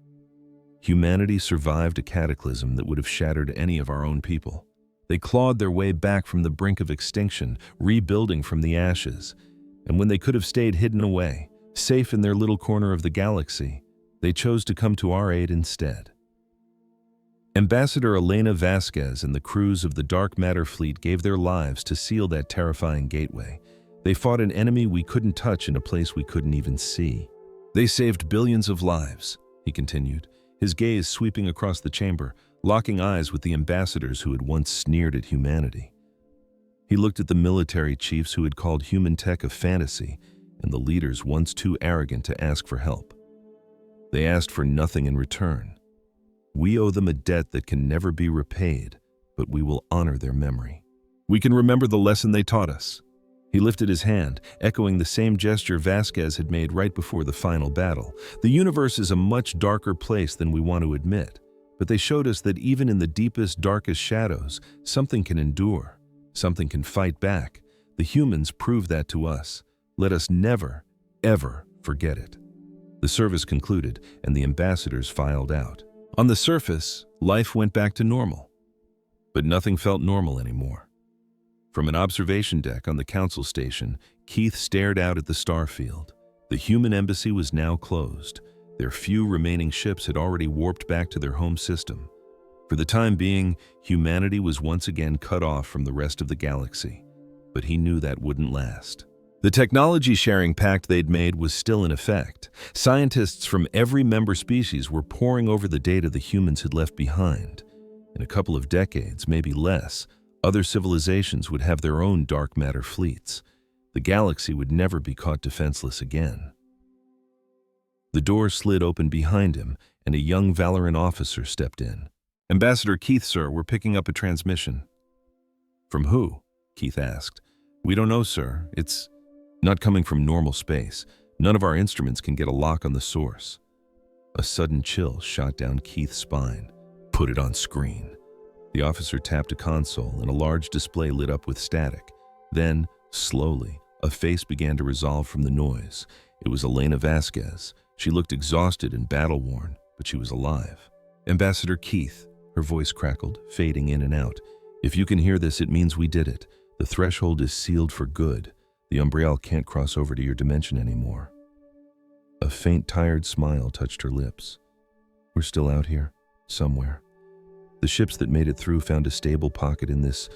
Humanity survived a cataclysm that would have shattered any of our own people. They clawed their way back from the brink of extinction, rebuilding from the ashes. And when they could have stayed hidden away, safe in their little corner of the galaxy, they chose to come to our aid instead. Ambassador Elena Vasquez and the crews of the Dark Matter Fleet gave their lives to seal that terrifying gateway. They fought an enemy we couldn't touch in a place we couldn't even see. They saved billions of lives, he continued, his gaze sweeping across the chamber, locking eyes with the ambassadors who had once sneered at humanity. He looked at the military chiefs who had called human tech a fantasy, and the leaders once too arrogant to ask for help. They asked for nothing in return. We owe them a debt that can never be repaid, but we will honor their memory. We can remember the lesson they taught us. He lifted his hand, echoing the same gesture Vasquez had made right before the final battle. The universe is a much darker place than we want to admit, but they showed us that even in the deepest, darkest shadows, something can endure, something can fight back. The humans proved that to us. Let us never, ever forget it. The service concluded, and the ambassadors filed out. On the surface, life went back to normal, but nothing felt normal anymore. From an observation deck on the council station, Keith stared out at the starfield. The human embassy was now closed. Their few remaining ships had already warped back to their home system. For the time being, humanity was once again cut off from the rest of the galaxy, but he knew that wouldn't last. The technology-sharing pact they'd made was still in effect. Scientists from every member species were poring over the data the humans had left behind. In a couple of decades, maybe less, other civilizations would have their own dark matter fleets. The galaxy would never be caught defenseless again. The door slid open behind him, and a young Valoran officer stepped in. "Ambassador Keith, sir, we're picking up a transmission." "From who?" Keith asked. "We don't know, sir. It's not coming from normal space. None of our instruments can get a lock on the source." A sudden chill shot down Keith's spine. "Put it on screen." The officer tapped a console, and a large display lit up with static. Then, slowly, a face began to resolve from the noise. It was Elena Vasquez. She looked exhausted and battle-worn, but she was alive. "Ambassador Keith," her voice crackled, fading in and out. "If you can hear this, it means we did it. The threshold is sealed for good. The Umbriel can't cross over to your dimension anymore." A faint, tired smile touched her lips. "We're still out here, somewhere. The ships that made it through found a stable pocket in this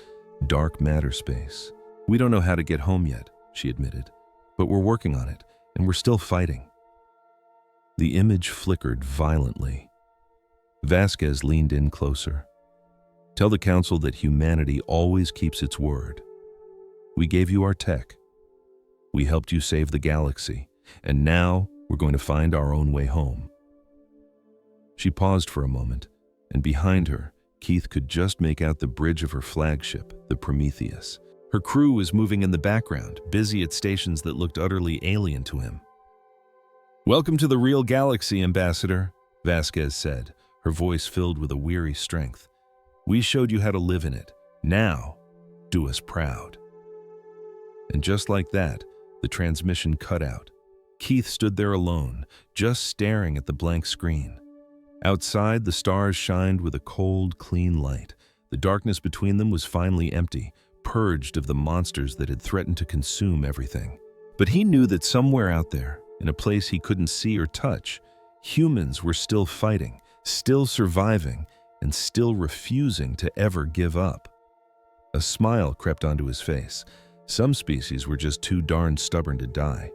dark matter space. We don't know how to get home yet," she admitted, "but we're working on it, and we're still fighting." The image flickered violently. Vasquez leaned in closer. "Tell the Council that humanity always keeps its word. We gave you our tech. We helped you save the galaxy, and now we're going to find our own way home." She paused for a moment, and behind her, Keith could just make out the bridge of her flagship, the Prometheus. Her crew was moving in the background, busy at stations that looked utterly alien to him. "Welcome to the real galaxy, Ambassador," Vasquez said, her voice filled with a weary strength. "We showed you how to live in it. Now, do us proud." And just like that, the transmission cut out. Keith stood there alone, just staring at the blank screen. Outside, the stars shined with a cold, clean light. The darkness between them was finally empty, purged of the monsters that had threatened to consume everything. But he knew that somewhere out there, in a place he couldn't see or touch, humans were still fighting, still surviving, and still refusing to ever give up. A smile crept onto his face. Some species were just too darn stubborn to die.